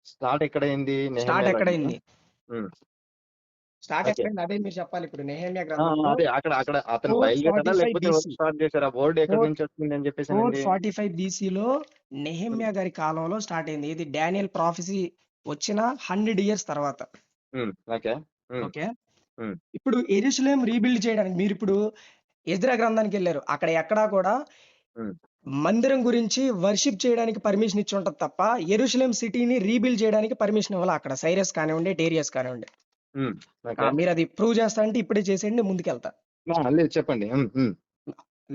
స్టార్ట్ ఎక్కడైంది స్టార్ట్ నెహెమ్యాలో అయిందా? ఎక్కడైంది? ఉమ్, స్టార్ట్ ఓకే. ఎక్కడైంది అదే మీరు చెప్పాలి. ఇప్పుడు నెహెమ్యా గ్రంథంలో అదే అక్కడ అక్కడ అతను బయలుదేరాడా 445 లేకపోతే ఎవరు బీసీ స్టార్ట్ చేశారా? వర్డ్ ఎక్కడి నుంచి వస్తుంది అని చెప్పేసి అనండి. 445 బీసీలో నెహెమ్యా గారి కాలంలో స్టార్ట్ అయింది. ఇది డానియల్ ప్రాఫెసీ వచ్చిన 100 ఇయర్స్ తర్వాత. ఓకే. ఉమ్, ఓకే. ఉమ్, ఇప్పుడు యెరూషలేం రీబిల్డ్ చేయడానికి మీరిప్పుడు ఎజ్రా గ్రంథానికి వెళ్ళారు. అక్కడ ఎక్కడా కూడా ఉమ్, మందిరం గురించి వర్షిప్ చేయడానికి పర్మిషన్ ఇచ్చి ఉంటది తప్ప, యెరూషలేం సిటీని రీబిల్డ్ చేయడానికి పర్మిషన్ ఇవ్వలా అక్కడ. సైరస్ కానివ్వండి, డేరియస్ కానివ్వండి. ఉమ్, ఓకే. మీరు అది ప్రూవ్ చేస్తా అంటే ఇప్పుడే చేసేయండి, నేను ముందుకెళ్తా. లేదు, చెప్పండి.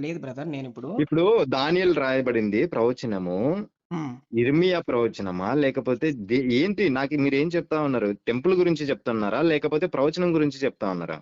లేదు బ్రదర్, నేను ఇప్పుడు ఇప్పుడు దానియేలు రాయబడింది ప్రవచనము హ్మ్. ఇర్మియా ప్రవచనమా లేకపోతే ఏంటి? నాకు మీరు ఏం చెప్తా ఉన్నారు? టెంపుల్ గురించి చెప్తున్నారా లేకపోతే ప్రవచనం గురించి చెప్తా ఉన్నారా?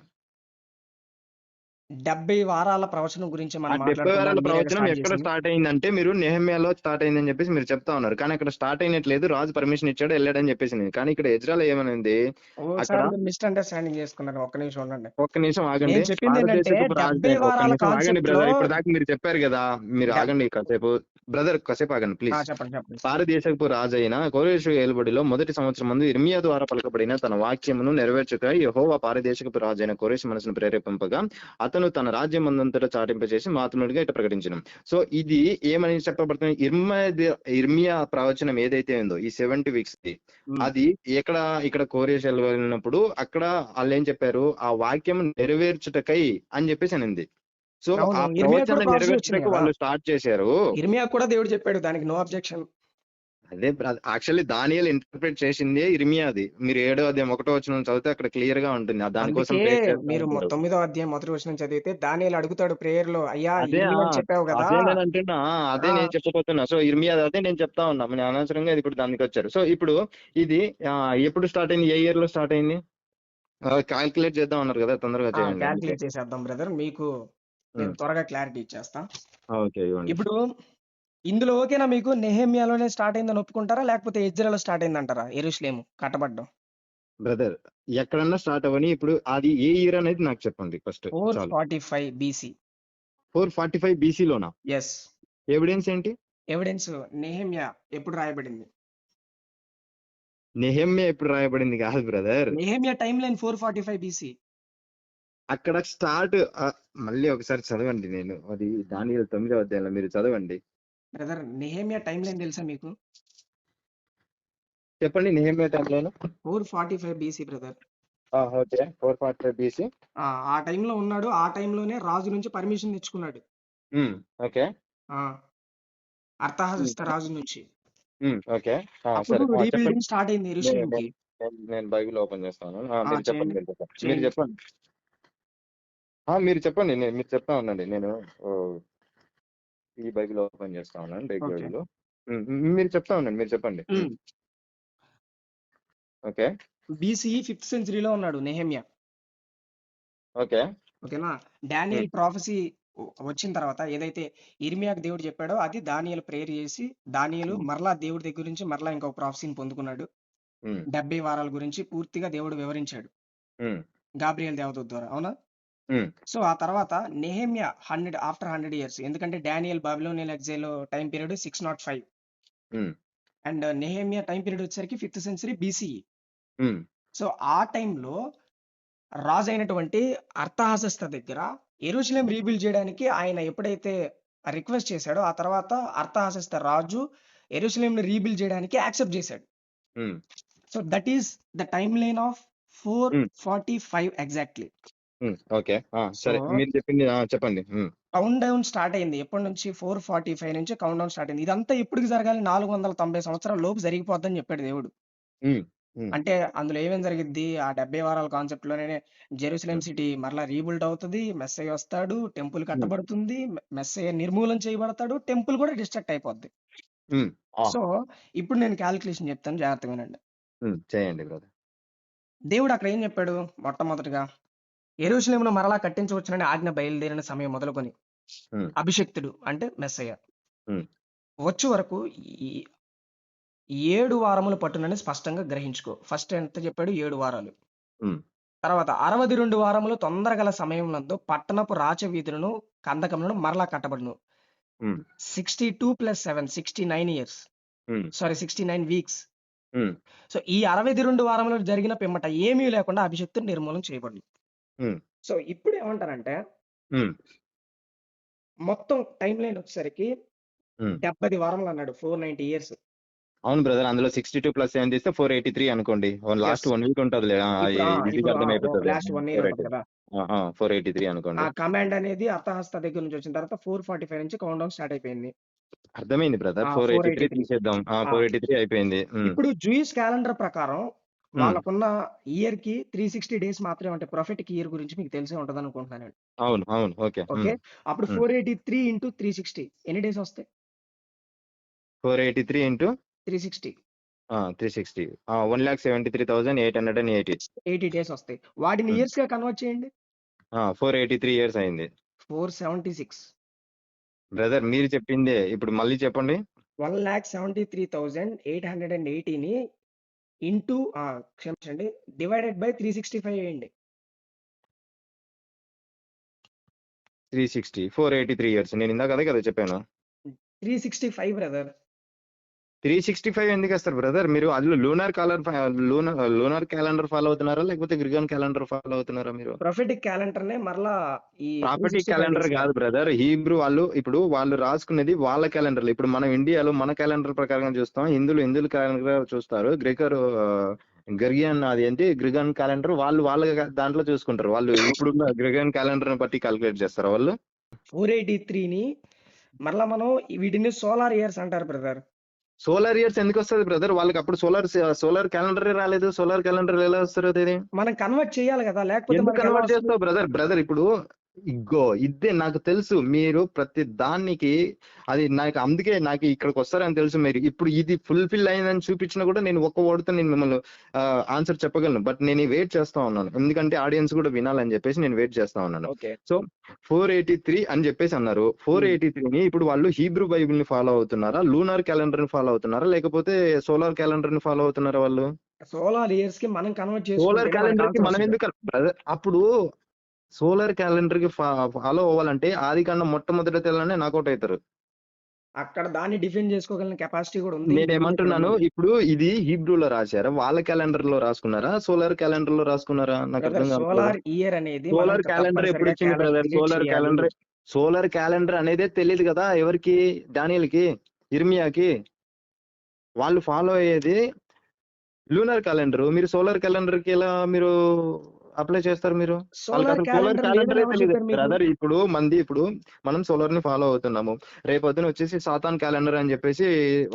70 వారాల ప్రవచనం గురించి ఆ మనం 70 మాట్లాడుకుందాం. వారాల మీరేగా ప్రవచనం స్టార్ట్ ఎక్కడ చేసింది. స్టార్ట్ అయిందంటే మీరు నెహెమ్యాలో స్టార్ట్ అయిందని చెప్పేసి మీరు చెప్తా ఉన్నారు. కానీ అక్కడ స్టార్ట్ అయినట్లేదు. రాజు పర్మిషన్ ఇచ్చాడు, వెళ్ళాడని చెప్పేసి. కానీ ఇక్కడ ఎజ్రాలో ఏమనింది అక్కడ? ఓసారి మీరు మిస్‌అండర్‌స్టాండింగ్ చేసుకున్నారు. ఒక్క నిమిషం ఉండండి. ఒక్క నిమిషం ఆగండి. నేను చెప్పిందేంటంటే పారదేశపు రాజు, 70 ఒక్క వారాల నిమిషం ఆగండి కాన్సెప్ట్‌లో బ్రదర్. ఇప్పుడు దాకా మీరు చెప్పారు కదా, మీరు డెబ్ ఆగండి కాసేపు. బ్రదర్ కాసేపు ఆగండి ప్లీజ్. చెప్పండి. చెప్పండి. పారదేశపు రాజైన కోరేషు ఏలుబడిలో మొదటి సంవత్సరం మందు ఇర్మియా ద్వారా పలకబడిన తన వాక్యమును నెరవేర్చుక యెహోవా పారదేశపు రాజైన కోరేషు మనసును ప్రేరేపింపగా అతను తన రాజ్యం అందంతటా చాటింపచేసి మాతనుడిగా ఇట ప్రకటించను. సో ఇది ఏమని చెప్పబడుతుంది? ఇర్మియా ప్రవచనం ఏదైతే ఉందో ఈ 70 వీక్స్ ది, హ్మ్. అది ఇక్కడ కోరేషు వెళ్ళినప్పుడు అక్కడ వాళ్ళు ఏం చెప్పారు? ఆ వాక్యం నెరవేర్చుటకై అని చెప్పేసి అనింది. సో అవును. ఆ ఇర్మియాకి కూడా ప్రవచనాన్ని ప్రాఫెసీ వచ్చింది నెరవేర్చుటకు గదా! వాళ్ళు స్టార్ట్ చేశారు. ఇర్మియాకి కూడా దేవుడు చెప్పాడు. దానికి నో అబ్జెక్షన్. అదే యాక్చువల్లీ దానియేలు ఇంటర్ప్రిట్ చేసింది ఇర్మియాది. మీరు 7వ అధ్యాయం 1వ వచనం చదివితే అక్కడ క్లియర్ గా ఉంటుంది. దానికోసం అందుకే ప్రేర్ చేస్తా మీరు ఉంటారు. 9వ అధ్యాయం మొదటి వచనం చదివితే దానియేలు అడుగుతాడు ప్రేయర్‌లో, అయ్యా అదే ఇర్మియాని చెప్పావు గదా! అదే నేను అంటున్నా. అదే ఆ! నేను చెప్పబోతున్నా. సో ఇర్మియా అదే నేను చెప్తా ఉన్నా. నేను అనవసరంగా ఇది ఇప్పుడు దానికి వచ్చారు. సో ఇప్పుడు ఇది ఎప్పుడు స్టార్ట్ అయింది? ఏ ఇయర్ లో స్టార్ట్ అయింది? క్యాల్కులేట్ చేద్దాం అన్నారు కదా, తొందరగా చేయండి అందుకే. కాలిక్యులేట్ చేసేద్దాం బ్రదర్. మీకు నేను ఉమ్, త్వరగా క్లారిటీ ఇచ్చేస్తా. ఓకే, ఇవ్వండి. ఇప్పుడు ఇందులో ఓకేనా మీకు? నెహెమ్యాలోనే స్టార్ట్ అయిందని ఒప్పుకుంటారా? లేకపోతే ఎజ్రాలో స్టార్ట్ అయిందంటారా యెరూషలేము కట్టబడ్డం? బ్రదర్, ఎక్కడన్నా స్టార్ట్ అవ్వని, ఇప్పుడు అది ఏ ఇయర్ అనేది నాకు చెప్పండి ఫస్ట్ చాలు. 445 బీసీ. 445 BC లోనా? యెస్. ఎవిడెన్స్ ఏంటి? ఎవిడెన్స్ నెహెమ్యా ఎప్పుడు రాయబడింది? నెహెమ్యా ఎప్పుడు రాయబడింది కాదు brother. Nehemiah time line 445 BC. అక్కడ స్టార్ట్. మళ్ళీ ఒకసారి చదవండి. అది దానియేలు 9వ అధ్యాయంలో మీరు చదవండి. బ్రదర్ నెహెమ్యా టైమ్ లైన్ తెలుసా మీకు? చెప్పండి నెహెమ్యా టైంలో. 445 బీసీ బ్రదర్. Okay, 445 BC. ఆ టైంలో ఉన్నాడు. ఆ టైంలోనే రాజు నుంచి పర్మిషన్ తెచ్చుకున్నాడు. ఓకే. ఆ! అర్తహషస్త రాజు నుంచి. ఓకే. అప్పుడు సరే, చెప్పండి. రీబిల్డింగ్ స్టార్ట్ అయింది నేను యెరూషలేంకి. నేను బైబిల్ ఓపెన్ చేస్తాను. మీరు చెప్పండి, చేయండి. మీరు చెప్పండి, మీరు చేయండి. చెప్పండి. మీరు చెప్పండి, మీరు చెప్తా ఉండండి. నేను ఓ, ఈ బైబిల్ ఓపెన్ చేస్తా ఉన్నాను ఓకే. రెగ్యులర్ లో. మీరు చెప్తా ఉండండి, మీరు చెప్పండి. ఓకే. బీసీఈ 5th సెంచరీలో ఉన్నాడు నెహెమ్యా. ఓకే. ఓకేనా? డానియేల్ ప్రాఫెసీ వచ్చిన తర్వాత ఏదైతే ఇర్మియాకు దేవుడు చెప్పాడో అది దానియేలు ప్రేయర్ చేసి దానియేలు మరలా దేవుడి దగ్గర నుంచి మరలా ఇంకొక ప్రాఫెసీని పొందుకున్నాడు. 70 వారాల గురించి పూర్తిగా దేవుడు వివరించాడు గాబ్రియల్ దేవదూత ద్వారా. అవునా? సో ఆ తర్వాత నెహెమ్యా ఆఫ్టర్ 100 ఇయర్స్, ఎందుకంటే Daniel Babylonian exhale time period 605 and Nehemiah time period వచ్చేసరికి 5th సెంచరీ బీసీఈ. సో ఆ టైంలో రాజు అయినటువంటి అర్తహషస్త దగ్గర యెరూషలేం రీబిల్డ్ చేయడానికి ఆయన ఎప్పుడైతే రిక్వెస్ట్ చేశాడో ఆ తర్వాత అర్తహషస్త రాజు యెరూషలేంని రీబిల్డ్ చేయడానికి యాక్సెప్ట్ చేశాడు. So that is the time line of 445 exactly. Okay. So సరే, మీరు చెప్పింది చెప్పండి. కౌంట్ డౌన్ స్టార్ట్ అయింది ఎప్పటి నుంచి? 445 నుంచి కౌంట్ డౌన్ స్టార్ట్ అయింది. ఇదంతా ఎప్పటికి జరగాలి? 490 సంవత్సరాల లోపు జరిగిపోద్దని చెప్పాడు దేవుడు. అంటే అందులో ఏమేం జరిగిద్ది? ఆ 70 వారాల కాన్సెప్ట్ లోనే జెరూసలేం సిటీ మరలా రీబిల్డ్ అవుతది, మెస్సయ్య వస్తాడు, టెంపుల్ కట్టబడుతుంది, మెస్సయ్య నిర్మూలన చేయబడతాడు, టెంపుల్ కూడా డిస్ట్రక్ట్ అయిపోద్ది. సో ఇప్పుడు నేను క్యాలిక్యులేషన్ చెప్తాను, జాగ్రత్తగా వినండి. చేయండి బ్రదర్. దేవుడు అక్కడ ఏం చెప్పాడు? మొట్టమొదటిగా యెరూషలేమును మరలా కట్టించవచ్చునని ఆజ్ఞ బయలుదేరిన సమయం మొదలుకొని అభిషక్తుడు అంటే మెస్సయ్య వచ్చే వరకు 7 వారములు పట్టునని స్పష్టంగా గ్రహించుకో. ఫస్ట్ ఎంత చెప్పాడు? 7 వారాలు. తర్వాత 62 వారములు తొందరగల సమయమునందు పట్టణపు రాచవీధులను కందకములను మరలా కట్టబడును. 62 + 7 69 ఇయర్స్, సారీ 69 వీక్స్. సో ఈ 62 వారములు జరిగిన పిమ్మట ఏమీ లేకుండా అభిషక్తుడు నిర్మూలన చేయబడును. సో ఇప్పుడు ఏమంటారంటే మొత్తం టైం లైన్ వచ్చేసరికి 70 వారములు అన్నాడు, 490 ఇయర్స్. అవును బ్రదర్, అందులో 62 + 7 తీస్తే 483 అనుకోండి. లాస్ట్ 1 వీక్ ఉంటది. అర్థమైపోతుంది. లాస్ట్ 1 ఇయర్ ఉంటుంది కదా. 483 అనుకోండి. ఆ కమాండ్ అనేది అర్థహస్త దగ్గర నుంచి వచ్చిన తర్వాత 445 నుంచి కౌంట్ డౌన్ స్టార్ట్ అయిపోయింది. అర్థమైంది బ్రదర్. 483 తీసేద్దాం. 483 అయిపోయింది. ఇప్పుడు జూయిష్ క్యాలెండర్ ప్రకారం వాళ్ళకున్న ఇయర్ కి 360 డేస్ మాత్రమే ఉంటాయి. ప్రొఫెటిక్ ఇయర్ గురించి మీకు తెలిసే ఉంటది అనుకుంటున్నాను. అవును, అవును. ఓకే. అప్పుడు 483 × 360 ఎన్ని డేస్ వస్తాయి? 483 × 360 360 1,73,880 80 డేస్ వస్తాయి. వాటిని ఇయర్స్ గా కన్వర్ట్ చేయండి. 483 ఇయర్స్ అయింది. 476 బ్రదర్, మీరు చెప్పిందే ఇప్పుడు మళ్ళీ చెప్పండి. 1,73,880ని ఇంటూ క్షమించండి డివైడెడ్ బై 365 వేయండి. 360 483 ఇయర్స్. నేను ఇందాక అదే కదా చెప్పాను. 365 బ్రదర్. 365 ఎందుకు వేస్తారు బ్రదర్? మీరు అందులో లూనార్ క్యాలెండర్ ఫాలో అవుతున్నారా లేకపోతే గ్రిగన్ క్యాలెండర్ ఫాలో అవుతున్నారా? మీరు ప్రొఫెటిక్ క్యాలెండర్ నే మరలా ఈ ప్రాఫిటిక్ క్యాలెండర్ కాదు బ్రదర్. హీబ్రూ వాళ్ళు రాసుకునేది వాళ్ళ క్యాలెండర్. ఇప్పుడు మనం ఇండియాలో మన క్యాలెండర్ ప్రకారం చూస్తాం, హిందువులు క్యాలెండర్ చూస్తారు. గర్గియన్ అది ఏంటి గ్రిగన్ క్యాలెండర్ వాళ్ళ దాంట్లో చూసుకుంటారు. వాళ్ళు ఇప్పుడున్న గ్రిగన్ క్యాలెండర్ ని బట్టి క్యాలిక్యులేట్ చేస్తారు వాళ్ళు. 483ని మరలా మనం వీటిని సోలార్ ఇయర్స్ అంటారు బ్రదర్. సోలార్ ఇయర్స్ ఎందుకు వస్తుంది బ్రదర్? వాళ్ళకి అప్పుడు సోలార్ క్యాలెండర్ రాలేదు. సోలార్ క్యాలెండర్ ఎలా వస్తారు? అది మనం కన్వర్ట్ చేయాలి కదా, లేకపోతే ఎందుకు కన్వర్ట్ చేస్తావు బ్రదర్? ఇప్పుడు ఇదే నాకు తెలుసు. మీరు ప్రతి దానికి అది అందుకే నాకు ఇక్కడికి వస్తారని తెలుసు. మీరు ఇప్పుడు ఇది ఫుల్ఫిల్ అయిందని చూపించినా కూడా నేను ఒక్క వర్డ్తో నేను మిమ్మల్ని ఆన్సర్ చెప్పగలను. బట్ నేను వెయిట్ చేస్తా ఉన్నాను, ఎందుకంటే ఆడియన్స్ కూడా వినాలని చెప్పేసి నేను వెయిట్ చేస్తా ఉన్నాను. సో 483 అని చెప్పేసి అన్నారు. 483ని ఇప్పుడు వాళ్ళు హీబ్రూ బైబిల్ ని ఫాలో అవుతున్నారా, లూనార్ క్యాలెండర్ ని ఫాలో అవుతున్నారా, లేకపోతే సోలార్ క్యాలెండర్ ని ఫాలో అవుతున్నారా? వాళ్ళు సోలార్ ఇయర్స్ కి మనం కన్వర్ట్ సోలార్ క్యాలెండర్ కి మనం ఎందుకు అప్పుడు సోలార్ క్యాలెండర్ కి ఫాలో అవ్వాలంటే ఆదికాండం మొట్టమొదటి తెల్లనే నాకౌట్ అవుతారు. అక్కడ దాన్ని డిఫైన్ చేసుకోగలిగిన కెపాసిటీ కూడా ఉంది. నేనేమంటున్నాను, ఇప్పుడు ఇది హీబ్రూలో రాశారా, వాళ్ళ క్యాలెండర్ లో రాసుకున్నారా, సోలార్ క్యాలెండర్ లో రాసుకున్నారా? నాకు అర్థం కాదు. సోలార్ ఇయర్ అనేది సోలార్ క్యాలెండర్ ఎప్పుడు వచ్చింది బ్రదర్? సోలార్ క్యాలెండర్ అనేది తెలియదు కదా ఎవరికి? డానియల్కి, ఇర్మియాకి. వాళ్ళు ఫాలో అయ్యేది లూనార్ క్యాలెండర్. మీరు సోలార్ క్యాలెండర్ కి ఎలా మీరు అప్లై చేస్తారు? మీరు సోలార్ క్యాలెండరే తెలియదు బ్రదర్. ఇప్పుడు మనం సోలార్ ని ఫాలో అవుతున్నాము. రేపొద్దున వచ్చేసి సాతాన్ క్యాలెండర్ అని చెప్పేసి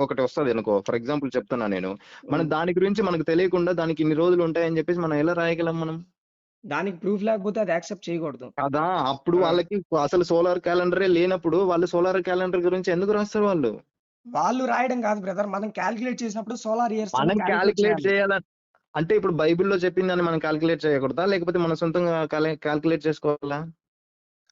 ఒకటి వస్తుంది అనుకో, ఫర్ ఎగ్జాంపుల్ చెప్తున్నా నేను. మనం దాని గురించి మనకు తెలియకుండా దానికి ఇన్ని రోజులు ఉంటాయని చెప్పేసి మనం ఎలా రాయగలం? మనం దానికి ప్రూఫ్ లేకపోతే అది యాక్సెప్ట్ చేయకూడదు కదా. అప్పుడు వాళ్ళకి అసలు సోలార్ క్యాలెండరే లేనప్పుడు వాళ్ళు సోలార్ క్యాలెండర్ గురించి ఎందుకు రాస్తారు? వాళ్ళు వాళ్ళు రాయడం కాదు బ్రదర్. మనం కాలిక్యులేట్ చేసినప్పుడు సోలార్ ఇయర్స్ మనం కాలిక్యులేట్ క్యాలిక్యులేట్ చేయాలి. చేయాల అంటే ఇప్పుడు బైబిల్‌లో చెప్పిందాన్ని మనం క్యాలిక్యులేట్ చేయకూడదా? లేకపోతే మన సొంతంగా క్యాలిక్యులేట్ చేసుకోవాలా?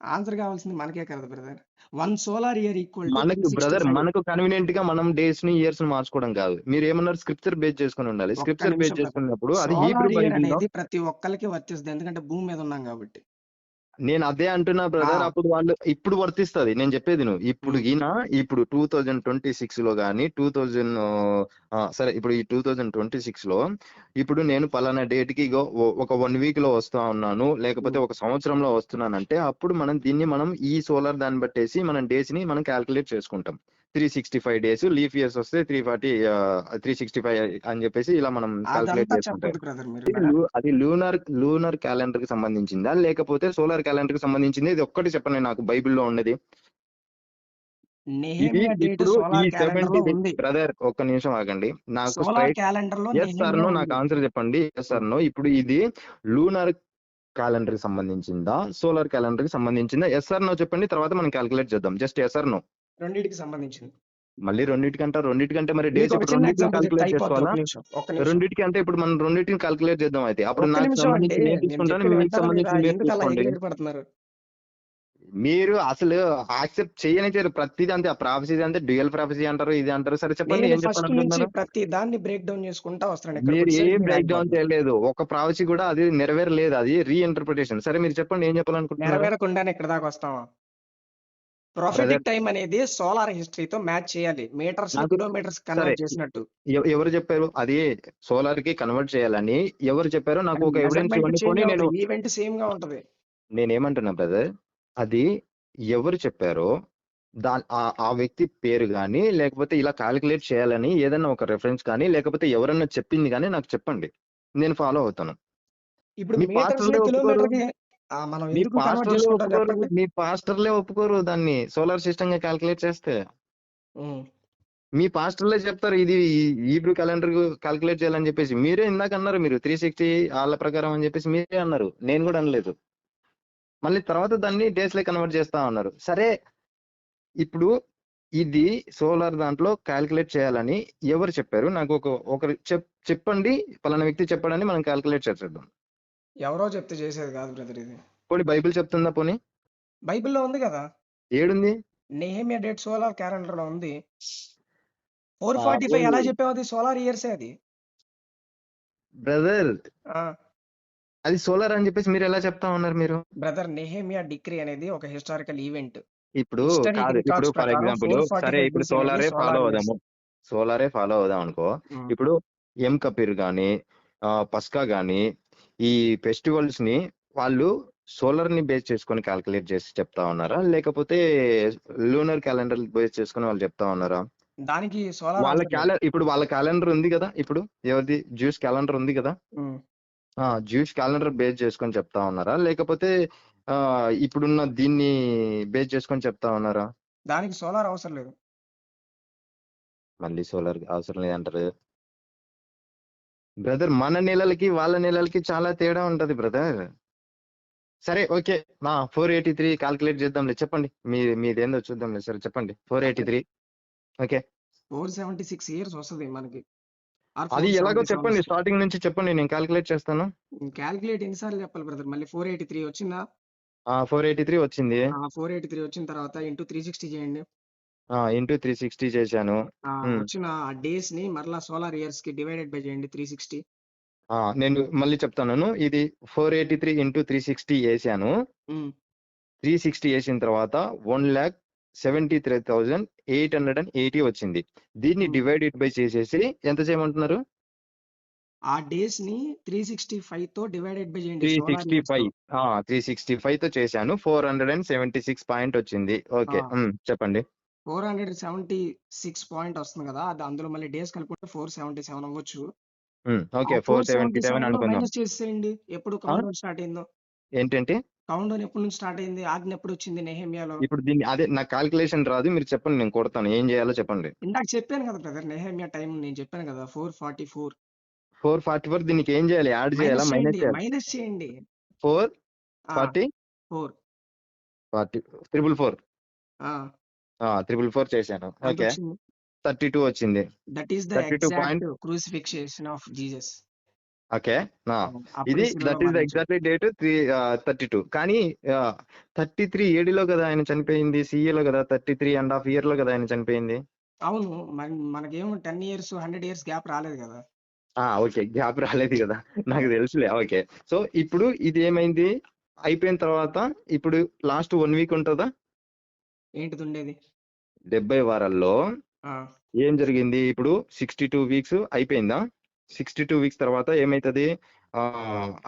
ఆన్సర్ కావాల్సింది మనకే కదా brother. 1 solar year equal to మనకు బ్రదర్ 365. మనకు కన్వీనియంట్ గా మనం డేస్ ని ఇయర్స్ ని మార్చుకోవడం కాదు. మీరు ఏమన్నారు స్క్రిప్చర్ బేస్ చేసుకొని ఉండాలి. ఒక్క స్క్రిప్చర్ నిమిషం బేస్ బ్రదర్. చేసుకున్నప్పుడు అది హీబ్రూ సోలార్ ఇయర్ బైబిల్‌లో అనేది ప్రతి ఒక్కళ్ళకి వర్తిస్తది. ఎందుకంటే భూమి మీద ఉన్నాం కాబట్టి. నేను అదే అంటున్నా ఆ! బ్రదర్. అప్పుడు వాళ్ళు ఇప్పుడు వర్తిస్తది. నేను చెప్పేది నువ్వు. హ్మ్. ఇప్పుడు 2026 లో గాని 2000 సరే ఇప్పుడు ఈ 2026 లో ఇప్పుడు నేను పలానా డేట్ కి ఇగో ఒక 1 వీక్ లో వస్తా ఉన్నాను. లేకపోతే హ్మ్. ఒక సంవత్సరంలో వస్తున్నానంటే అప్పుడు మనం ఈ సోలార్ దాన్ని బట్టేసి మనం డేస్ ని మనం క్యాలిక్యులేట్ చేసుకుంటాం. 365 డేస్ లీఫ్ ఇయర్స్ వస్తే 365 అని చెప్పేసి ఇలా మనం క్యాలిక్యులేట్ అదంతా చేసుకుంటాం. చెప్పొద్దు బ్రదర్ మీరు. అది లూనర్ క్యాలెండర్ కి సంబంధించిందా లేకపోతే సోలార్ క్యాలెండర్ కి సంబంధించింది? ఇది ఒక్కటి చెప్పండి నాకు బైబిల్లో ఉన్నది. ఇది నెహెమియా డేట్ ఇప్పుడు ఈ సోలార్ 70 క్యాలెండర్‌లో ఉంది. బ్రదర్ ఒక్క నిమిషం ఆగండి. నాకు సోలార్ స్ట్రైట్ క్యాలెండర్‌లో ఎస్ ఆర్ నెహెమియా నో నాకు ఉంది. ఆన్సర్ చెప్పండి. ఎస్ ఆర్ హ్మ్. నో. ఇప్పుడు ఇది లూనర్ క్యాలెండర్ కి సంబంధించిందా? సోలార్ క్యాలెండర్ కి సంబంధించిందా? ఎస్ ఆర్ నో చెప్పండి. తర్వాత మనం క్యాలిక్యులేట్ చేద్దాం. Just yes or no. రెండిటికి సంబంధించింది. మళ్ళీ రెండిటికంటే మరి డేస్ మీకొక ఇప్పుడు చిన్న రెండిటిని ఎగ్జాంపుల్ చెప్తే క్యాలిక్యులేట్ అయిపోద్ది. చేసుకోవాలా? ఒక్క నిమిషం. ఒక్క నిమిషం. రెండిటికి అంటే ఇప్పుడు మనం రెండిటిని క్యాలిక్యులేట్ చేద్దాం అయితే. అప్పుడు ఒక్క నాకు నిమిషం అంటే సంబంధించి నేను నేను తీసుకుంటాను. చెప్పేది మీకు వింటారా లేదా? సంబంధించి మీరు ఎందుకలా తీసుకోండి. ఎగిరెగిరి పడుతున్నారు? మీరు అసలు యాక్సెప్ట్ చేయరు. ప్రతిదీ అంతే. ఆ ప్రాఫెసీ అంతే. డ్యూయల్ ప్రాఫెసీ అంటారు. ఇది అంటారు. సరే చెప్పండి నేను ఏం ఫస్ట్ నుంచి చెప్పాలనుకుంటున్నారు? ప్రతి దాన్ని బ్రేక్ డౌన్ చేసుకుంటా వస్తున్నాను. మీరు ఏం ఇక్కడికొచ్చేసరికి మీరు బ్రేక్ డౌన్ ఆగిపోతున్నారు. చేయలేదు. ఒక ప్రాఫెసీ కూడా అది నెరవేరలేదు. అది రీఇంటర్ప్రిటేషన్. సరే మీరు చెప్పండి ఏం చెప్పాలనుకుంటున్నారు? నెరవేరకుండానే ఇక్కడి దాకా వస్తామా? బ్రదర్ ప్రొఫెటిక్ టైమ్ అనేది సోలార్ హిస్టరీతో మ్యాచ్ చేయాలి. మీటర్స్‌ని నాకు కిలోమీటర్స్‌కి సరే కన్వర్ట్ చేసినట్టు. ఎవరు చెప్పారు? అది సోలార్ కి కన్వర్ట్ చేయాలని ఎవరు చెప్పారో నాకు కానీ ఒక ఎవిడెన్స్ మెజర్‌మెంట్ ఇవ్వండి. చేంజ్ పోనీ నేను అవుతాయి. ఈవెంట్ సేమ్‌గా ఉంటది. నేనేమంటున్నా బ్రదర్, అది ఎవరు చెప్పారో ఆ వ్యక్తి పేరు గాని, లేకపోతే ఇలా కాలిక్యులేట్ చేయాలని ఏదన్నా ఒక రెఫరెన్స్ కానీ, లేకపోతే ఎవరన్నా చెప్పింది గాని నాకు చెప్పండి. నేను ఫాలో అవుతాను. ఇప్పుడు మీ మీటర్స్‌ని పాస్టర్‌లే ఒప్పుకోరు. కిలోమీటర్‌కి మనం ఎందుకు కన్వర్ట్ చేసుకుంటాం చెప్పండి? మీ పాస్టర్‌లే ఒప్పుకోరు దాన్ని సోలార్ సిస్టమ్‌గా కాలిక్యులేట్ చేస్తే. హ్మ్. మీ పాస్టర్‌లే చెప్తారు ఇది హీబ్రూ క్యాలెండర్ కాలిక్యులేట్ చేయాలని చెప్పేసి. మీరే ఇందాక అన్నారు మీరు 360 ఆళ్ళ ప్రకారం అని చెప్పేసి మీరే అన్నారు. నేను కూడా అనలేదు. మళ్ళీ తర్వాత దాన్ని డేస్‌లో కన్వర్ట్ చేస్తా అన్నారు. సరే ఇప్పుడు ఇది సోలార్ దాంట్లో కాలిక్యులేట్ చేయాలని ఎవరు చెప్పారు? నాకు ఒకరు చెప్పండి. పలానా వ్యక్తి చెప్పాడని మనం కాలిక్యులేట్ చేసేద్దాం. ఎవరో చెప్తే చేసేది కాదు బ్రదర్ ఇది. పోనీ బైబిల్ చెప్తుందా పోనీ? బైబిల్‌లో ఉంది కదా! ఏడుంది? నెహెమియా డేట్ సోలార్ క్యాలెండర్‌లో ఉంది. ఆ! 445 పోనీ ఎలా చెప్పావు? అది సోలార్ ఇయర్సే అది. బ్రదర్ ఆ! అది సోలార్ అని చెప్పేసి మీరు ఎలా చెప్తా ఉన్నారు మీరు? బ్రదర్ నెహెమియా డిక్రీ అనేది ఒక హిస్టారికల్ ఈవెంట్. ఇప్పుడు హిస్టారిక్ కాదు. ఇప్పుడు రికార్డ్స్ ఫర్ ప్రకారం ఎగ్జాంపుల్ సరే 445 ఇప్పుడు బీసీ అనేది సోలార్ ఇయర్స్. సోలారే ఫాలో అవుదాం అనుకో. హ్మ్. ఇప్పుడు ఎం కపీర్ గాని, పస్కా గాని ఈ ఫెస్టివల్స్ ని వాళ్ళు సోలార్ ని బేస్ చేసుకొని కాలిక్యులేట్ చేసి చెప్తా ఉన్నారా? లేకపోతే లూనర్ క్యాలెండర్ బేస్ చేసుకొని వాళ్ళు చెప్తా ఉన్నారా? దానికి సోలార్ అవసరం లేదు. ఇప్పుడు వాళ్ళ క్యాలెండర్ ఉంది కదా! ఇప్పుడు ఎవరిది జ్యూస్ క్యాలెండర్ ఉంది కదా! హ్మ్. జ్యూస్ క్యాలెండర్ బేస్ చేసుకొని చెప్తా ఉన్నారా? లేకపోతే ఇప్పుడున్న దీన్ని బేస్ చేసుకొని చెప్తా ఉన్నారా? దానికి సోలార్ అవసరం లేదు. మళ్ళీ సోలార్ అవసరం లేదంటారు. బ్రదర్ మన నెలలకి, వాళ్ళ నెలలకి చాలా తేడా ఉంటది బ్రదర్. సరే ఓకే. 483 కాలిక్యులేట్ చేద్దాంలే. చెప్పండి. మీదేందో చూద్దాంలే. సరే చెప్పండి. అక్కడ 483 ఓకే. 476 ఇయర్స్ వస్తది మనకి. ఆర్ అది ఎలాగో 477 చెప్పండి. వస్తది. స్టార్టింగ్ నుంచి చెప్పండి. నేను కాలిక్యులేట్ చేస్తాను. కాలిక్యులేట్ ఎన్ని సార్లు చెప్పాలి బ్రదర్? మళ్ళీ 483 వచ్చిందా? 483 వచ్చింది. 483 వచ్చిన తర్వాత ఇంటూ 360 చేయండి. ఇంటూ 360 చేశాను. హ్మ్. వచ్చిన ఆ డేస్‌ని మరలా సోలార్ ఇయర్స్‌కి డివైడెడ్ బై చేయండి 360. నేను మళ్ళీ చెప్తాను. ఇది 483 ఇంటూ 360 ఏసాను. హ్మ్. 360 ఏసిన తర్వాత 1,73,880 వచ్చింది. దీన్ని హ్మ్. డివైడెడ్ బై చేసేసి ఎంత చేయమంటున్నారు? ఆ డేస్‌ని 365తో డివైడెడ్ బై చేయండి సోలార్ ఇయర్స్‌తో. 365 365తో చేశాను. 476 పాయింట్ వచ్చింది. ఆ! ఓకే. చెప్పండి. 476 పాయింట్ వస్తుంది కదా! అది అందులో మళ్ళీ డేస్ కలుపుకుంటే 477 అవ్వచ్చు. ఆ ఓకే. 477 477లో అనుకుందాం. మైనస్ చేసేసేయండి. ఎప్పుడు ఆ! కౌంట్ డౌన్ స్టార్ట్ అయిందో. ఏంటంటే కౌంట్ డౌన్ ఎప్పటి నుంచి స్టార్ట్ అయింది? ఆజ్ఞ ఎప్పుడొచ్చింది నెహెమియాలో? ఇప్పుడు దీన్ని అదే నాకు కాలిక్యులేషన్ రాదు. మీరు చెప్పండి నేను కొడతాను. ఏం చేయాలో చెప్పండి. ఇందాక చెప్పాను కదా బ్రదర్ నెహెమియా టైమ్ నేను చెప్పాను కదా! 444 444 దీనికి ఏం చేయాలి? యాడ్ చేయాలా? మైనస్ మైనస్ చేయండి. చేయాలా? మైనస్ చేయండి. 4 ఆ! 40 4 40 444 ఆ! 444 చేశాను. ఓకే. ఎంతొచ్చింది? 32 వచ్చింది. That is the 32 point. Exact crucifixion of Jesus. Okay. అప్పుడే ఇది శిలువలో దట్ ఈస్ ద మరణించాడు. Exactly date 32. కానీ 33 ఏడీలో కదా ఆయన చనిపోయింది. సిఏలో కదా 33.5 ఇయర్ లో కదా ఆయన చనిపోయింది. అవును. మనకేమో 10 ఇయర్స్ 100 ఇయర్స్ గ్యాప్ రాలేదు కదా. ఓకే. గ్యాప్ రాలేదు కదా, నాకు తెలుసులే. ఓకే. సో ఇప్పుడు ఇది ఏమైంది అయిపోయిన తర్వాత ఇప్పుడు లాస్ట్ 1 వీక్ ఉంటుందా? ఏంటిది ఉండేది? 70 వారాల్లో ఆ, ఏం జరిగింది? ఇప్పుడు 62 వీక్స్ అయిపోయిందా? 62 వీక్స్ తర్వాత ఏమైతుంది?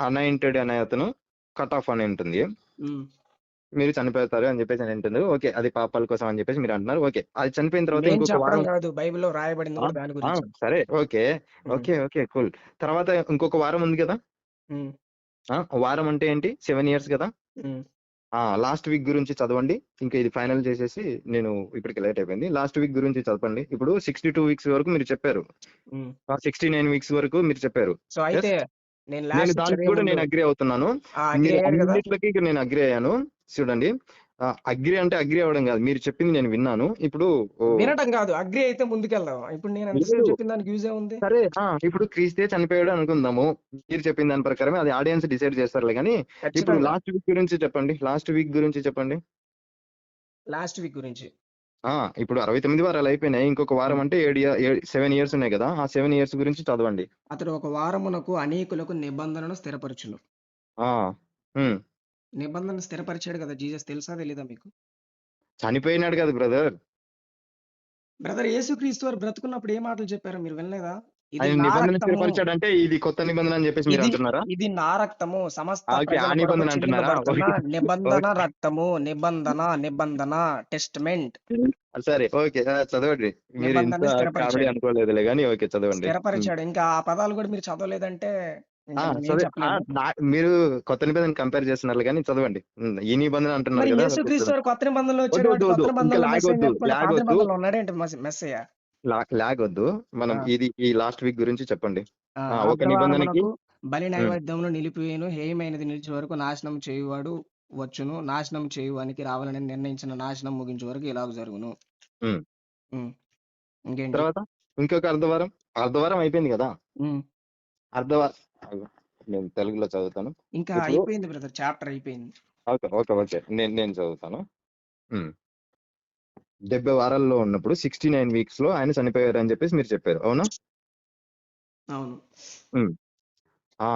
అనాయింటెడ్ అనే అతను కట్ ఆఫ్ అని ఉంటుంది. ఉమ్. మీరు చనిపోతారు అని చెప్పేసి అని అంటుంది. ఓకే, అది పాపాల కోసం అని చెప్పేసి మీరు అంటున్నారు. ఓకే, అది చనిపోయిన తర్వాత నేను ఇంకొక చెప్పడం వారం. కాదు, బైబిల్లో రాయబడింది కూడా దాని గురించి. సరే, ఓకే ఉమ్, ఓకే ఓకే కూల్. తర్వాత ఇంకొక వారం ఉంది కదా. ఉమ్, వారం అంటే ఏంటి? 7 ఇయర్స్ కదా. ఉమ్, లాస్ట్ వీక్ గురించి చదవండి. ఇంకా ఇది ఫైనల్ చేసేసి నేను ఇప్పటికి లేట్ అయిపోయింది. లాస్ట్ వీక్ గురించి చదవండి. ఇప్పుడు 62 వీక్స్ వరకు మీరు చెప్పారు. ఉమ్. 69 వీక్స్ వరకు మీరు చెప్పారు. సో అయితే ఎస్, నేను నేను లాస్ట్ దానికి చదివే కూడా ముందు నేను అగ్రి అవుతున్నాను. అగ్రి మీరు అయ్యారు కదా. అన్నిట్లకి ఇక నేను అగ్రి అయ్యాను. చూడండి, అగ్రి అంటే అగ్రి అవ్వడం కాదు, మీరు చెప్పింది నేను విన్నాను. ఇప్పుడు వినటం కాదు, అగ్రి అయితే ముందుకెళ్దాం. ఇప్పుడు నేను లేదు. ఎంతసేపు చెప్పిన దానికి యూజ్ ఏముంది? సరే, ఇప్పుడు క్రీస్తే చనిపోయాడు అనుకుందాము. మీరు చెప్పిన దాని ప్రకారమే అది ఆడియన్స్ డిసైడ్ చేస్తారులే. కానీ ఇప్పుడు ఖచ్చితంగా లాస్ట్ వీక్ గురించి చెప్పండి. లాస్ట్ వీక్ గురించి చెప్పండి. లాస్ట్ వీక్ గురించి. ఇప్పుడు 69 వారాలు అయిపోయినాయి. ఇంకొక వారం అంటే 7 ఇయర్స్ ఉన్నాయి కదా. ఆ 7 ఇయర్స్ గురించి చదవండి. అతడు ఒక వారమునకు అనేకులకు నిబంధనను స్థిరపరచును. ఆ ఉమ్. నిబంధన స్థిరపరిచాడు కదా జీసస్, తెలుసా తెలీదా మీకు? చనిపోయినాడు కదా బ్రదర్. బ్రదర్, యేసుక్రీస్తు వారు బ్రతుకున్నప్పుడు ఏ మాటలు చెప్పారు మీరు వినలేదా? ఇది ఆయన నా నిబంధన రక్తము, స్థిరపరిచాడు అంటే ఇది కొత్త నిబంధన అని చెప్పేసి మీరు ఇది అంటున్నారా? ఇది నా రక్తము, సమస్త ఓకే, ఆ ప్రజల కొరకు నిబంధన అంటున్నారా? చిందింపబడుతున్న ఓకే నిబంధన ఓకే రక్తము. నిబంధన టెస్టమెంట్. సరే, ఓకే. చదవండి. మీరు ఇంత నిబంధనని కామెడీ స్థిరపరిచాడు. అనుకోలేదులే కానీ ఓకే, చదవండి. స్థిరపరిచాడు. ఇంకా ఆ పదాలు కూడా మీరు చదవలేదంటే ఇంకా మనం ఏం చదివి చెప్పలేము. మీరు కొత్త నిబంధన కంపేర్ చేస్తున్నారు కానీ చదవండి. ఈ నిబంధన అంటున్నారు మరి కదా, ఓకే, యేసుక్రీస్తు చదవండి. వారు కొత్త నిబంధనలో వచ్చాడు వద్దు వద్దు కాబట్టి కొత్త వద్దు, ఇంకా నిబంధనలో మెస్సయ్య లాగొద్దు, చెప్పకుండా పాత లాగొద్దు, నిబంధనలో ఉన్నాడేంటి మెస్సయ్య? లాగొద్దు. మనం ఈ లాస్ట్ వీక్ గురించి చెప్పండి. ఒక నిబంధనకి. అర్ధవారమునకు బలి ఉమ్, నైవేద్యమును నిలిపివేయును, హేయమైనది నిలిచే వరకు నాశనం చేయువాడు వచ్చును, నాశనం చేయువానికి రావాలని నిర్ణయించిన నాశనం ముగించే వరకు ఇలాగ జరుగును. ఉమ్. ఉమ్, ఇంకేంటి? తర్వాత ఇంకొక అర్ధవారం. అర్ధవారం అయిపోయింది కదా. ఉమ్, అర్ధవారం నేను తెలుగులో చదువుతాను. ఇంకా ఇప్పుడు అయిపోయింది బ్రదర్, చాప్టర్ అయిపోయింది. ఓకే ఓకే ఓకే, నేను చదువుతాను. 70 వారాల్లో ఉన్నప్పుడు 69 వీక్స్ లో ఆయన చనిపోయారు అని చెప్పేసి మీరు చెప్పారు, అవునా? అవును. ఉమ్. ఆ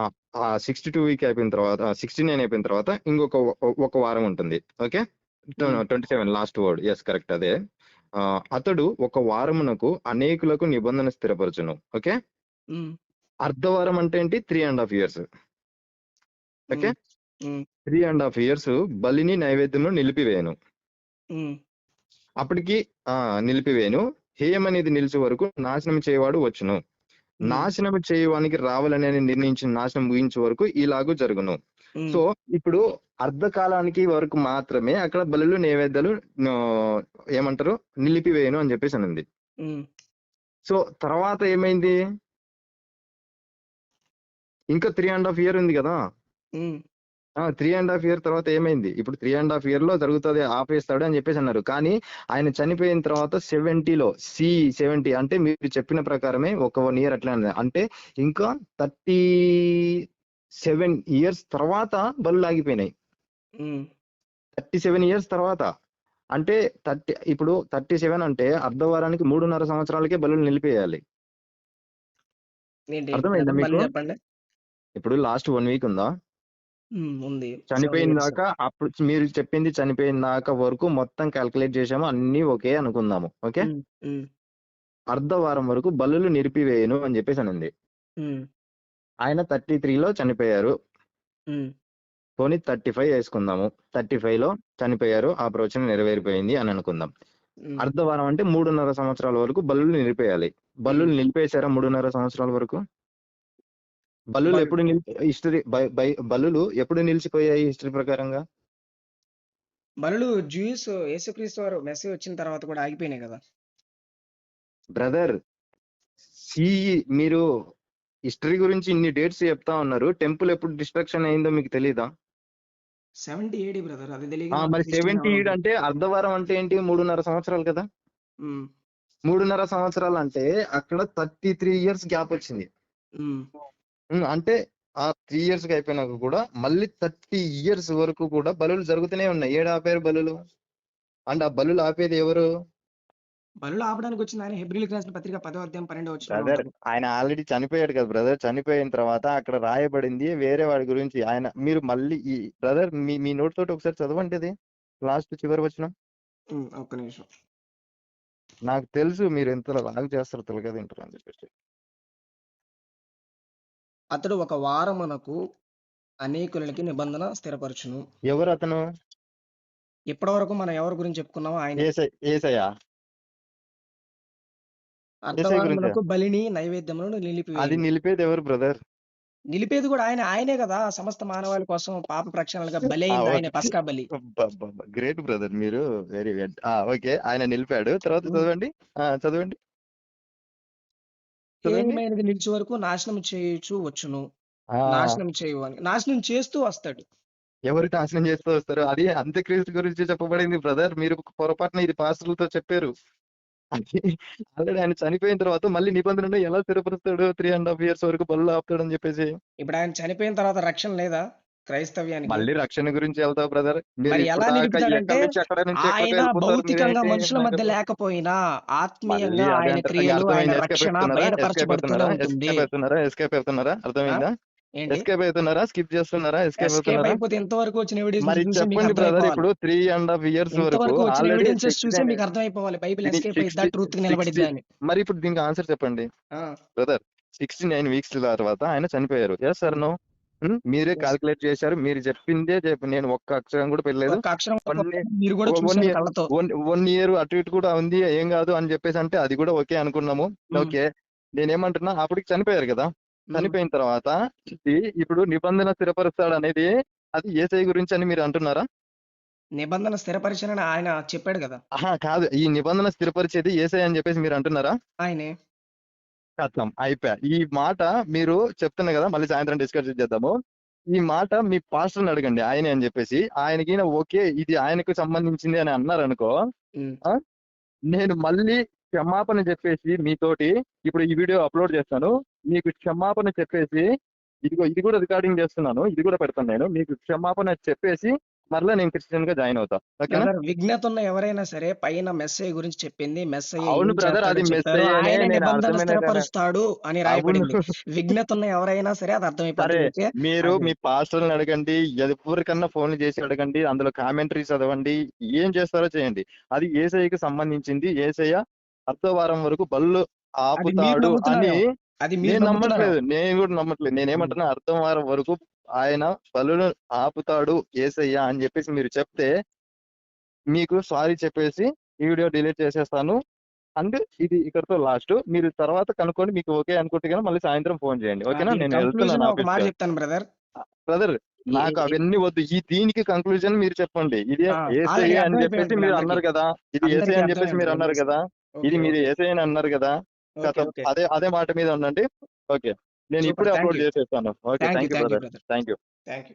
62 వీక్ అయిపోయిన తర్వాత 69 అయిపోయిన తర్వాత ఇంకొక ఒక వారం ఉంటుంది. Okay, 27 last word. Yes, correct, అదే. అతడు ఒక వారమునకు అనేకులకు నిబంధన స్థిరపరచును. ఓకే, ఉమ్, అర్ధవారం అంటే ఏంటి? 3.5 ఇయర్స్. ఓకే, ఉమ్, 3.5 ఇయర్స్ బలిని నైవేద్యము నిలిపివేయను. ఉమ్, అప్పటికి నిలిపివేయను, హేయం అనేది నిలిచే వరకు నాశనం చేయవాడు వచ్చును, ఉమ్, నాశనం చేయవానికి రావాలని నిర్ణయించిన నాశనం ముగించే వరకు ఇలాగూ జరుగును. ఉమ్, సో ఇప్పుడు అర్ధకాలానికి వరకు మాత్రమే అక్కడ బలులు నైవేద్యాలు ఏమంటారు నిలిపివేయను అని చెప్పేసి అనింది. ఉమ్. సో తర్వాత ఏమైంది? ఇంకా 3.5 ఇయర్ ఉంది కదా. ఉమ్. 3.5 ఇయర్ తర్వాత ఏమైంది? ఇప్పుడు 3.5 ఇయర్ లో జరుగుతుంది, ఆపేస్తాడు అని చెప్పేసి అన్నారు. కానీ ఆయన చనిపోయిన తర్వాత 70 అంటే మీరు చెప్పిన ప్రకారమే ఒక 1 ఇయర్ అట్లా అంటే ఇంకా 37 ఇయర్స్ తర్వాత బలు ఆగిపోయినాయి. 37 ఇయర్స్ తర్వాత అంటే ఇప్పుడు 37 అంటే అర్ధవారానికి 3.5 సంవత్సరాలకే బలు నిలిపేయాలి. ఏంటి అర్థమైందా బ్రదర్, మళ్ళీ మీకు? చెప్పండి. ఇప్పుడు లాస్ట్ 1 వీక్ ఉందా, ఉంది 7 చనిపోయిన years. దాకా. అప్పుడు మీరు చెప్పింది చనిపోయిన దాకా వరకు మొత్తం క్యాల్కులేట్ చేసాము, అన్ని ఓకే అనుకుందాము. ఓకే, ఉమ్, ఉమ్, అర్ధవారం వరకు బలులు నిలిపివేయను అని చెప్పేసి అనింది. ఉమ్, ఆయన 33లో చనిపోయారు. ఉమ్, పోనీ 35 వేసుకుందాము. 35లో చనిపోయారు, ఆ ప్రవచనం నెరవేరిపోయింది అని అనుకుందాం. ఉమ్, అర్ధవారం అంటే 3.5 సంవత్సరాల వరకు బలులు నిలిపేయాలి. బలులు నిలిపేశారా 3.5 సంవత్సరాల వరకు? బలులు ఎప్పుడు హిస్టరీ బలులు ఎప్పుడు నిలిచిపోయాయి హిస్టరీ ప్రకారంగా? బలులు జ్యూస్ యేసుక్రీస్తు వారు మెస్సీ వచ్చిన తర్వాత కూడా ఆగిపోయినాయి కదా. బ్రదర్, మీరు హిస్టరీ గురించి ఇన్ని డేట్స్ చెప్తా ఉన్నారు, టెంపుల్ ఎప్పుడు డిస్ట్రక్షన్ అయిందో మీకు తెలీదా? 70 AD బ్రదర్, అది తెలియదు. మరి 70 అంటే అర్ధవారం అంటే ఏంటి? 3.5 సంవత్సరాలు కదా. 3.5 సంవత్సరాలు అంటే అక్కడ 33 ఇయర్స్ గ్యాప్ వచ్చింది. ఉమ్. అంటే ఆ 3 ఇయర్స్ కి అయిపోయినాక కూడా మళ్ళీ 30 ఇయర్స్ వరకు కూడా బలులు జరుగుతూనే ఉన్నాయి. ఏడు ఆపారు బలులు? అంటే ఆ బలులు ఆపేది ఎవరు? బలులు ఆపడానికి వచ్చింది ఆయన. హెబ్రీయులకు రాసిన పత్రిక 10వ అధ్యాయం 12వ వచనంలో బ్రదర్, ఉంటుంది. ఆయన ఆల్రెడీ చనిపోయాడు కదా బ్రదర్. చనిపోయిన తర్వాత అక్కడ రాయబడింది వేరే వాడి గురించి. ఆయన మీరు మళ్ళీ ఈ బ్రదర్ మీ నోట్ తోటి ఒకసారి చదవండి అది లాస్ట్ చివరి వచనం. ఒక్క నిమిషం. నాకు తెలుసు మీరు ఎంత లాగ్ చేస్తారు తెలుగు తింటారు అని చెప్పేసి. అతడు ఒక వారమునకు అనేకులకి నిబంధన స్థిరపరచును. ఎవరు అతను? ఇప్పటి వరకు మనం ఎవరి గురించి చెప్పుకున్నామో ఆయన. ఏసయ్యా? ఏసై గురించా? అర్ధవారమునకు బలిని నైవేద్యములను అది నిలిపివేయును. నిలిపేది ఎవరు బ్రదర్? నిలిపేది కూడా ఆయనే కదా. సమస్త మానవాళి కోసం పాప ప్రక్షాళనగా బలి అయింది ఆయనే, పస్కా బలి. గ్రేట్ బ్రదర్, మీరు వెరీ వెడ్. ఓకే, ఆయన నిలిపాడు. తర్వాత చదవండి. చదవండి. ఏమైనది నిలిచే వరకు నాశనం చేయొచ్చు వచ్చును. ఆ, నాశనం చేయు అని, నాశనం చేస్తూ వస్తాడు. ఎవరు నాశనం చేస్తూ వస్తారు? అది అంత్యక్రీస్తు గురించి చెప్పబడింది బ్రదర్. మీరు పొరపాటున ఇది పాస్టర్లతో చెప్పారు. అది ఆల్రెడీ ఆయన చనిపోయిన తర్వాత మళ్ళీ నిబంధనను ఎలా స్థిరపరుస్తాడు? 3.5 ఇయర్స్ వరకు బలు ఆపుతాడు అని చెప్పేసి. ఇప్పుడు ఆయన చనిపోయిన తర్వాత రక్షణ లేదా క్రైస్తవ్యానికి? మళ్ళీ రక్షణ గురించి వెళ్తావు బ్రదర్. మీరు మరి ఇప్పుడు ఎలా దాకా నిలుపుతాడంటే ఎక్కడి నుంచి ఎక్కడికి ఆయన వెళ్ళిపోతారు భౌతికంగా మీరేంటి? మనుషుల మధ్య నాకు లేకపోయినా మళ్ళీ ఆత్మీయంగా అదే ఆయన అంటారు. క్రియలు, ఆయన అర్థమైందా? ఎస్కేప్ రక్షణ అవుతున్నారా? బయటపరచబడుతూనే ఉంటుంది. ఎస్కేప్ అవుతున్నారా? ఆ? అర్థమైందా? ఏంటి? ఎస్కేప్ అవుతున్నారా? స్కిప్ చేస్తున్నారా? ఎస్కేప్ ఎస్కేప్ అవుతున్నారా? అయిపోతే ఇంతవరకు వచ్చిన ఎవిడెన్సెస్ మరి చూసి మీకు చెప్పండి బ్రదర్. అర్థమైపోవాలి. ఇప్పుడు 3.5 ఇయర్స్ వరకు ఇంతవరకు వచ్చిన ఆల్రెడీ ఎవిడెన్సెస్ చూసే మీకు అర్థమైపోవాలి బైబిల్ ఎస్కేప్ అయిద్దా, ట్రూత్ కి నిలబడిద్దా అని. మరి ఇప్పుడు దీనికి ఆన్సర్ చెప్పండి ఆ, బ్రదర్. 69 వీక్స్ తర్వాత ఆయన చనిపోయారు. Yes sir no? మీరే yes. కాల్కులేట్ చేశారు. మీరు చెప్పిందే నేను ఒక్క అక్షరం కూడా పెళ్ళలేదు. ఒక్క అక్షరం వన్ మీరు కూడా చూసారు కళ్ళతో. 1 ఇయర్ అటు ఇటు కూడా ఉంది, ఏం కాదు అని చెప్పేసి అంటే అది కూడా ఓకే అనుకున్నాము. ఓకే, నేనేమంటున్నా అప్పటికి చనిపోయారు కదా. చనిపోయిన తర్వాత ఇప్పుడు నిబంధన స్థిరపరుస్తాడు అనేది అది యేసయ్య గురించి అని మీరు అంటున్నారా? నిబంధన స్థిరపరిచానని ఆయన చెప్పాడు కదా. కాదు, ఈ నిబంధన స్థిరపరిచేది యేసయ్య అని చెప్పేసి మీరు అంటున్నారా? ఆయనే. కథం అయిపోయా. ఈ మాట మీరు చెప్తున్నా కదా, మళ్ళీ సాయంత్రం డిస్కస్ చేద్దాము. ఈ మాట మీ పాస్టర్ని అడగండి ఆయనే అని చెప్పేసి. ఆయనకి ఓకే ఇది ఆయనకు సంబంధించింది అని అన్నారు అనుకో, ఉమ్. నేను మళ్ళీ క్షమాపణ చెప్పేసి మీతోటి ఇప్పుడు ఈ వీడియో అప్లోడ్ చేస్తాను. మీకు క్షమాపణ చెప్పేసి ఇదిగో ఇది కూడా రికార్డింగ్ చేస్తున్నాను, ఇది కూడా పెడతాను. నేను మీకు క్షమాపణ చెప్పేసి మరలా నేను క్రిస్టియన్ గా జాయిన్ అవుతా. ఓకేనా? బ్రదర్, విజ్ఞత ఉన్న ఎవరైనా సరే పైన మెస్సయ్య గురించి చెప్పింది, మెస్సయ్య అవును ఏం బ్రదర్, అది చేస్తాడో చెప్పారు, మెస్సయ్యనే ఆయన నేను నిబంధన అర్థమైన కదా. స్థిరపరుస్తాడు అని అవును. రాయబడింది. విజ్ఞత ఉన్న ఎవరైనా సరే అది సరే, అర్థమైపోతుంది మీకే. మీరు అది మీ పాస్టర్ని అడగండి, ఎవరికన్నా ఫోన్లు చేసి అడగండి, అందులో కామెంటరీ చదవండి, ఏం చేస్తారో చేయండి. అది యేసయ్యకి సంబంధించింది. యేసయ్య అర్ధవారం వరకు బళ్ళు అది మీరు ఆపుతాడు అని నమ్ముతున్నారేమో. అది మీరు నేను నమ్ముతున్నారేమో. నమ్మట్లేదు. నేను కూడా నమ్మట్లేదు. నేనేమంటున్నా, అర్ధవారం వరకు ఆయన బలును ఆపుతాడు యేసయ్య అని చెప్పేసి మీరు చెప్తే మీకు సారీ చెప్పేసి ఈ వీడియో డిలీట్ చేసేస్తాను. అండ్ ఇది ఇక్కడతో లాస్ట్. మీరు తర్వాత కనుక్కొని మీకు ఓకే అనుకుంటే కానీ మళ్ళీ సాయంత్రం ఫోన్ చేయండి. ఓకేనా? దీని నేను కంక్లూజన్ వెళ్తున్నాను ఒక మాట ఆఫీస్కి. చెప్తాను బ్రదర్. బ్రదర్, నాకు అవన్నీ వద్దు. దీనికి కంక్లూజన్ మీరు చెప్పండి. ఇది ఆల్రెడీ యేసయ్య అని అర్థమైపోయింది చెప్పేసి ఉంటుంది మీరు అందరికి. అన్నారు కదా. ఇది అందరికి యేసయ్య అని చెప్పేసి అర్థమైంది మీరు ఉంటుంది. అన్నారు కదా. ఇది ఓకే, మీరు ఓకే, యేసయ్య అని అన్నారు కదా. Okay, okay. అదే మాట మీద ఉండండి. ఓకే, నేను సూపర్. ఇప్పుడే థ్యాంక్ అప్లోడ్ యూ. చేసేస్తాను. Okay, thank you, thank you thank you brother. Brother. Thank you. Thank you.